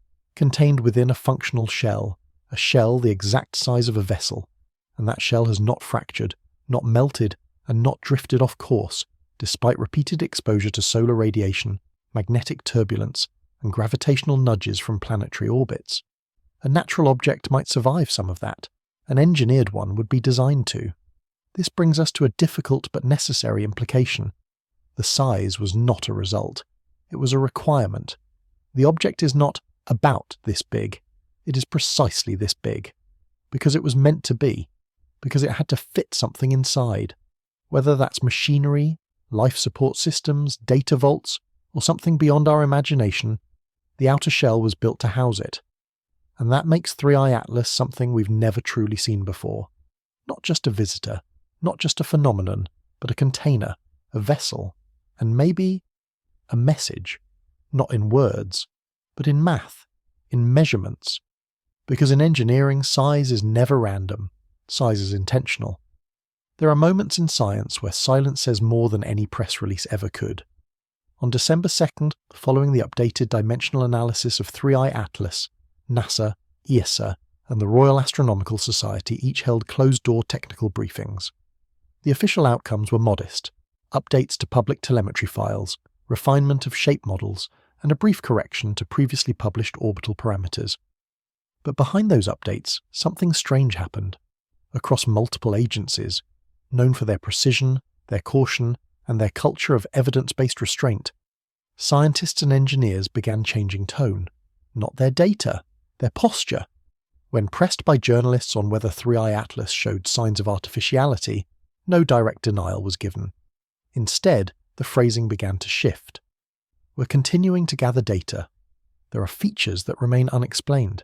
within a functional shell, a shell the exact size of a vessel, and that shell has not fractured, not melted, and not drifted off course, despite repeated exposure to solar radiation, magnetic turbulence, and gravitational nudges from planetary orbits. A natural object might survive some of that. An engineered one would be designed to. This brings us to a difficult but necessary implication. The size was not a result. It was a requirement. The object is not about this big. It is precisely this big. Because it was meant to be. Because it had to fit something inside. Whether that's machinery, life support systems, data vaults, or something beyond our imagination, the outer shell was built to house it. And that makes 3i Atlas something we've never truly seen before. Not just a visitor, not just a phenomenon, but a container, a vessel, and maybe a message, not in words, but in math, in measurements. Because in engineering, size is never random, size is intentional. There are moments in science where silence says more than any press release ever could. On December 2nd, following the updated dimensional analysis of 3i Atlas, NASA, ESA, and the Royal Astronomical Society each held closed-door technical briefings. The official outcomes were modest: updates to public telemetry files, refinement of shape models, and a brief correction to previously published orbital parameters. But behind those updates, something strange happened. Across multiple agencies, known for their precision, their caution, and their culture of evidence-based restraint, scientists and engineers began changing tone, not their data, their posture. When pressed by journalists on whether 3i Atlas showed signs of artificiality, no direct denial was given. Instead, the phrasing began to shift. We're continuing to gather data. There are features that remain unexplained.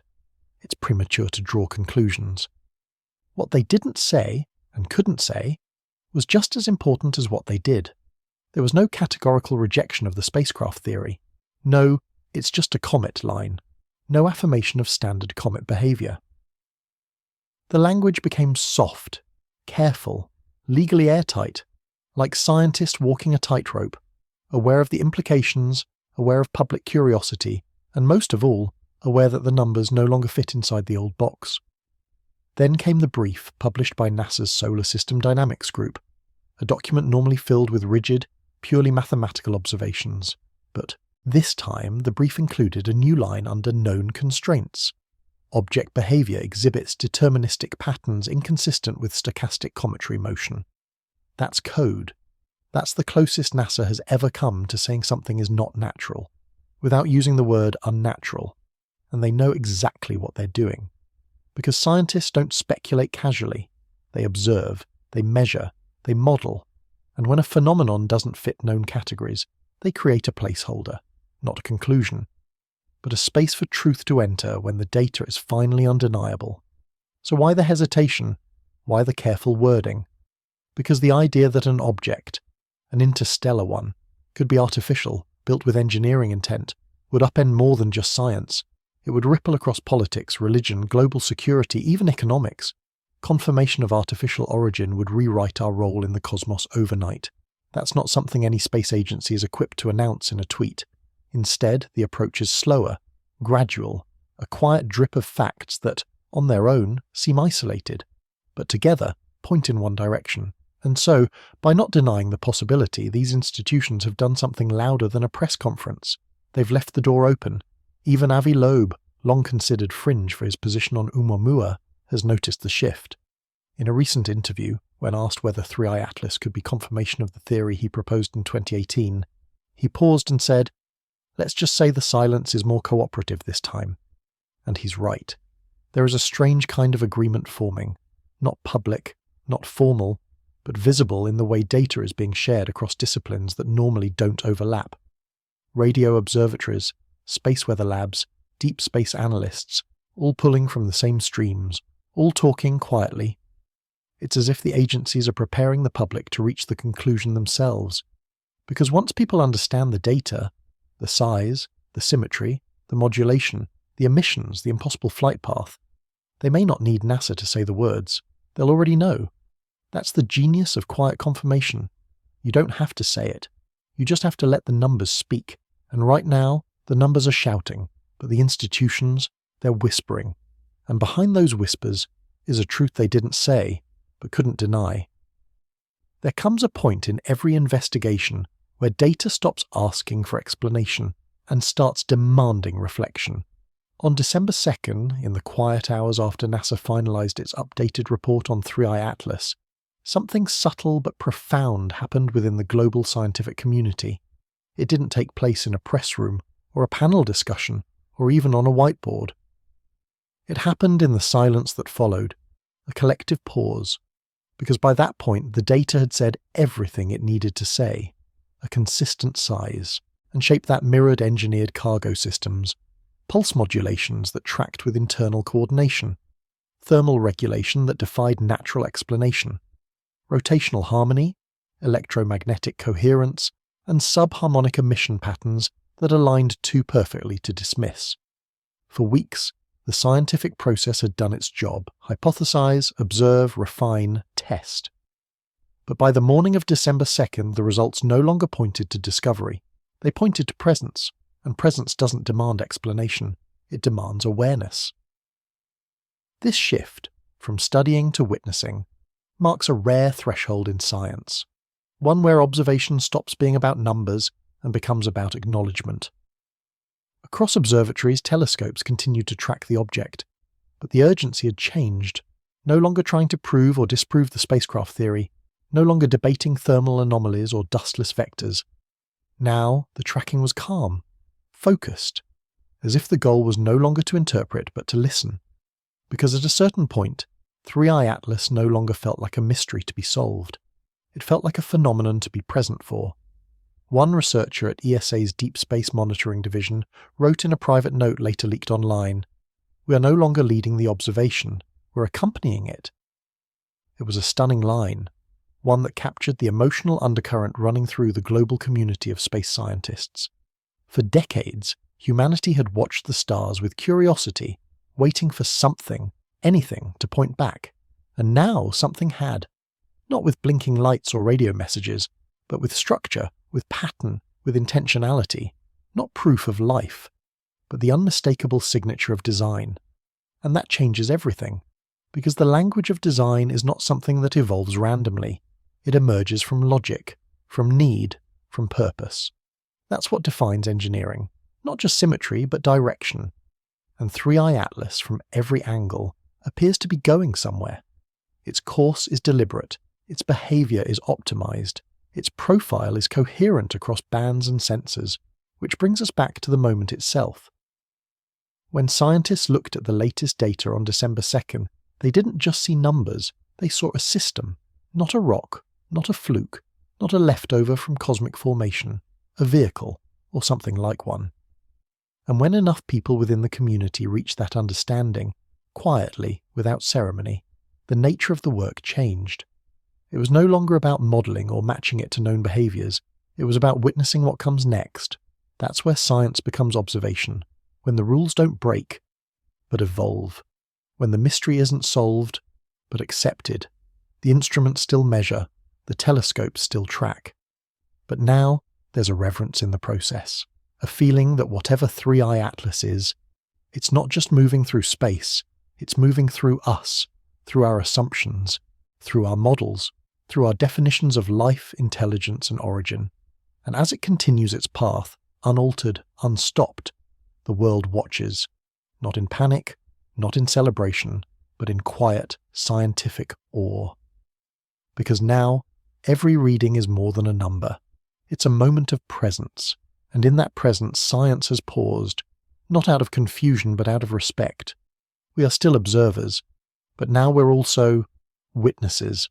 It's premature to draw conclusions. What they didn't say, and couldn't say, was just as important as what they did. There was no categorical rejection of the spacecraft theory. No, it's just a comet line. No affirmation of standard comet behaviour. The language became soft, careful, legally airtight, like scientists walking a tightrope, aware of the implications, aware of public curiosity, and most of all, aware that the numbers no longer fit inside the old box. Then came the brief published by NASA's Solar System Dynamics Group, a document normally filled with rigid, purely mathematical observations. But this time, the brief included a new line under known constraints. Object behaviour exhibits deterministic patterns inconsistent with stochastic cometary motion. That's code. That's the closest NASA has ever come to saying something is not natural, without using the word unnatural. And they know exactly what they're doing. Because scientists don't speculate casually. They observe, they measure, they model. And when a phenomenon doesn't fit known categories, they create a placeholder. Not a conclusion, but a space for truth to enter when the data is finally undeniable. So why the hesitation? Why the careful wording? Because the idea that an object, an interstellar one, could be artificial, built with engineering intent, would upend more than just science. It would ripple across politics, religion, global security, even economics. Confirmation of artificial origin would rewrite our role in the cosmos overnight. That's not something any space agency is equipped to announce in a tweet. Instead, the approach is slower, gradual, a quiet drip of facts that, on their own, seem isolated, but together point in one direction. And so, by not denying the possibility, these institutions have done something louder than a press conference. They've left the door open. Even Avi Loeb, long considered fringe for his position on Oumuamua, has noticed the shift. In a recent interview, when asked whether 3i Atlas could be confirmation of the theory he proposed in 2018, he paused and said, "Let's just say the silence is more cooperative this time." And he's right. There is a strange kind of agreement forming, not public, not formal, but visible in the way data is being shared across disciplines that normally don't overlap. Radio observatories, space weather labs, deep space analysts, all pulling from the same streams, all talking quietly. It's as if the agencies are preparing the public to reach the conclusion themselves. Because once people understand the data, the size, the symmetry, the modulation, the emissions, the impossible flight path, they may not need NASA to say the words. They'll already know. That's the genius of quiet confirmation. You don't have to say it. You just have to let the numbers speak. And right now, the numbers are shouting, but the institutions, they're whispering. And behind those whispers is a truth they didn't say, but couldn't deny. There comes a point in every investigation where data stops asking for explanation and starts demanding reflection. On December 2nd, in the quiet hours after NASA finalised its updated report on 3I Atlas, something subtle but profound happened within the global scientific community. It didn't take place in a press room, or a panel discussion, or even on a whiteboard. It happened in the silence that followed, a collective pause, because by that point the data had said everything it needed to say, a consistent size, and shape that mirrored engineered cargo systems, pulse modulations that tracked with internal coordination, thermal regulation that defied natural explanation, rotational harmony, electromagnetic coherence, and subharmonic emission patterns that aligned too perfectly to dismiss. For weeks, the scientific process had done its job: hypothesize, observe, refine, test. But by the morning of December 2nd, the results no longer pointed to discovery. They pointed to presence, and presence doesn't demand explanation, it demands awareness. This shift, from studying to witnessing, marks a rare threshold in science, one where observation stops being about numbers and becomes about acknowledgement. Across observatories, telescopes continued to track the object, but the urgency had changed, no longer trying to prove or disprove the spacecraft theory, no longer debating thermal anomalies or dustless vectors. Now, the tracking was calm, focused, as if the goal was no longer to interpret but to listen, because at a certain point, 3I Atlas no longer felt like a mystery to be solved. It felt like a phenomenon to be present for. One researcher at ESA's Deep Space Monitoring Division wrote in a private note later leaked online, "We are no longer leading the observation, we're accompanying it." It was a stunning line, one that captured the emotional undercurrent running through the global community of space scientists. For decades, humanity had watched the stars with curiosity, waiting for something, anything, to point back. And now something had. Not with blinking lights or radio messages, but with structure, with pattern, with intentionality. Not proof of life, but the unmistakable signature of design. And that changes everything, because the language of design is not something that evolves randomly. It emerges from logic, from need, from purpose. That's what defines engineering. Not just symmetry, but direction. And 3I Atlas, from every angle, appears to be going somewhere. Its course is deliberate, its behaviour is optimised, its profile is coherent across bands and sensors, which brings us back to the moment itself. When scientists looked at the latest data on December 2nd, they didn't just see numbers, they saw a system, not a rock, not a fluke, not a leftover from cosmic formation, a vehicle, or something like one. And when enough people within the community reached that understanding, quietly, without ceremony, the nature of the work changed. It was no longer about modelling or matching it to known behaviours, it was about witnessing what comes next. That's where science becomes observation, when the rules don't break, but evolve, when the mystery isn't solved, but accepted. The instruments still measure, the telescopes still track. But now, there's a reverence in the process, a feeling that whatever 3I Atlas is, it's not just moving through space, it's moving through us, through our assumptions, through our models, through our definitions of life, intelligence, and origin. And as it continues its path, unaltered, unstopped, the world watches, not in panic, not in celebration, but in quiet, scientific awe. Because now, every reading is more than a number. It's a moment of presence, and in that presence science has paused, not out of confusion but out of respect. We are still observers, but now we're also witnesses,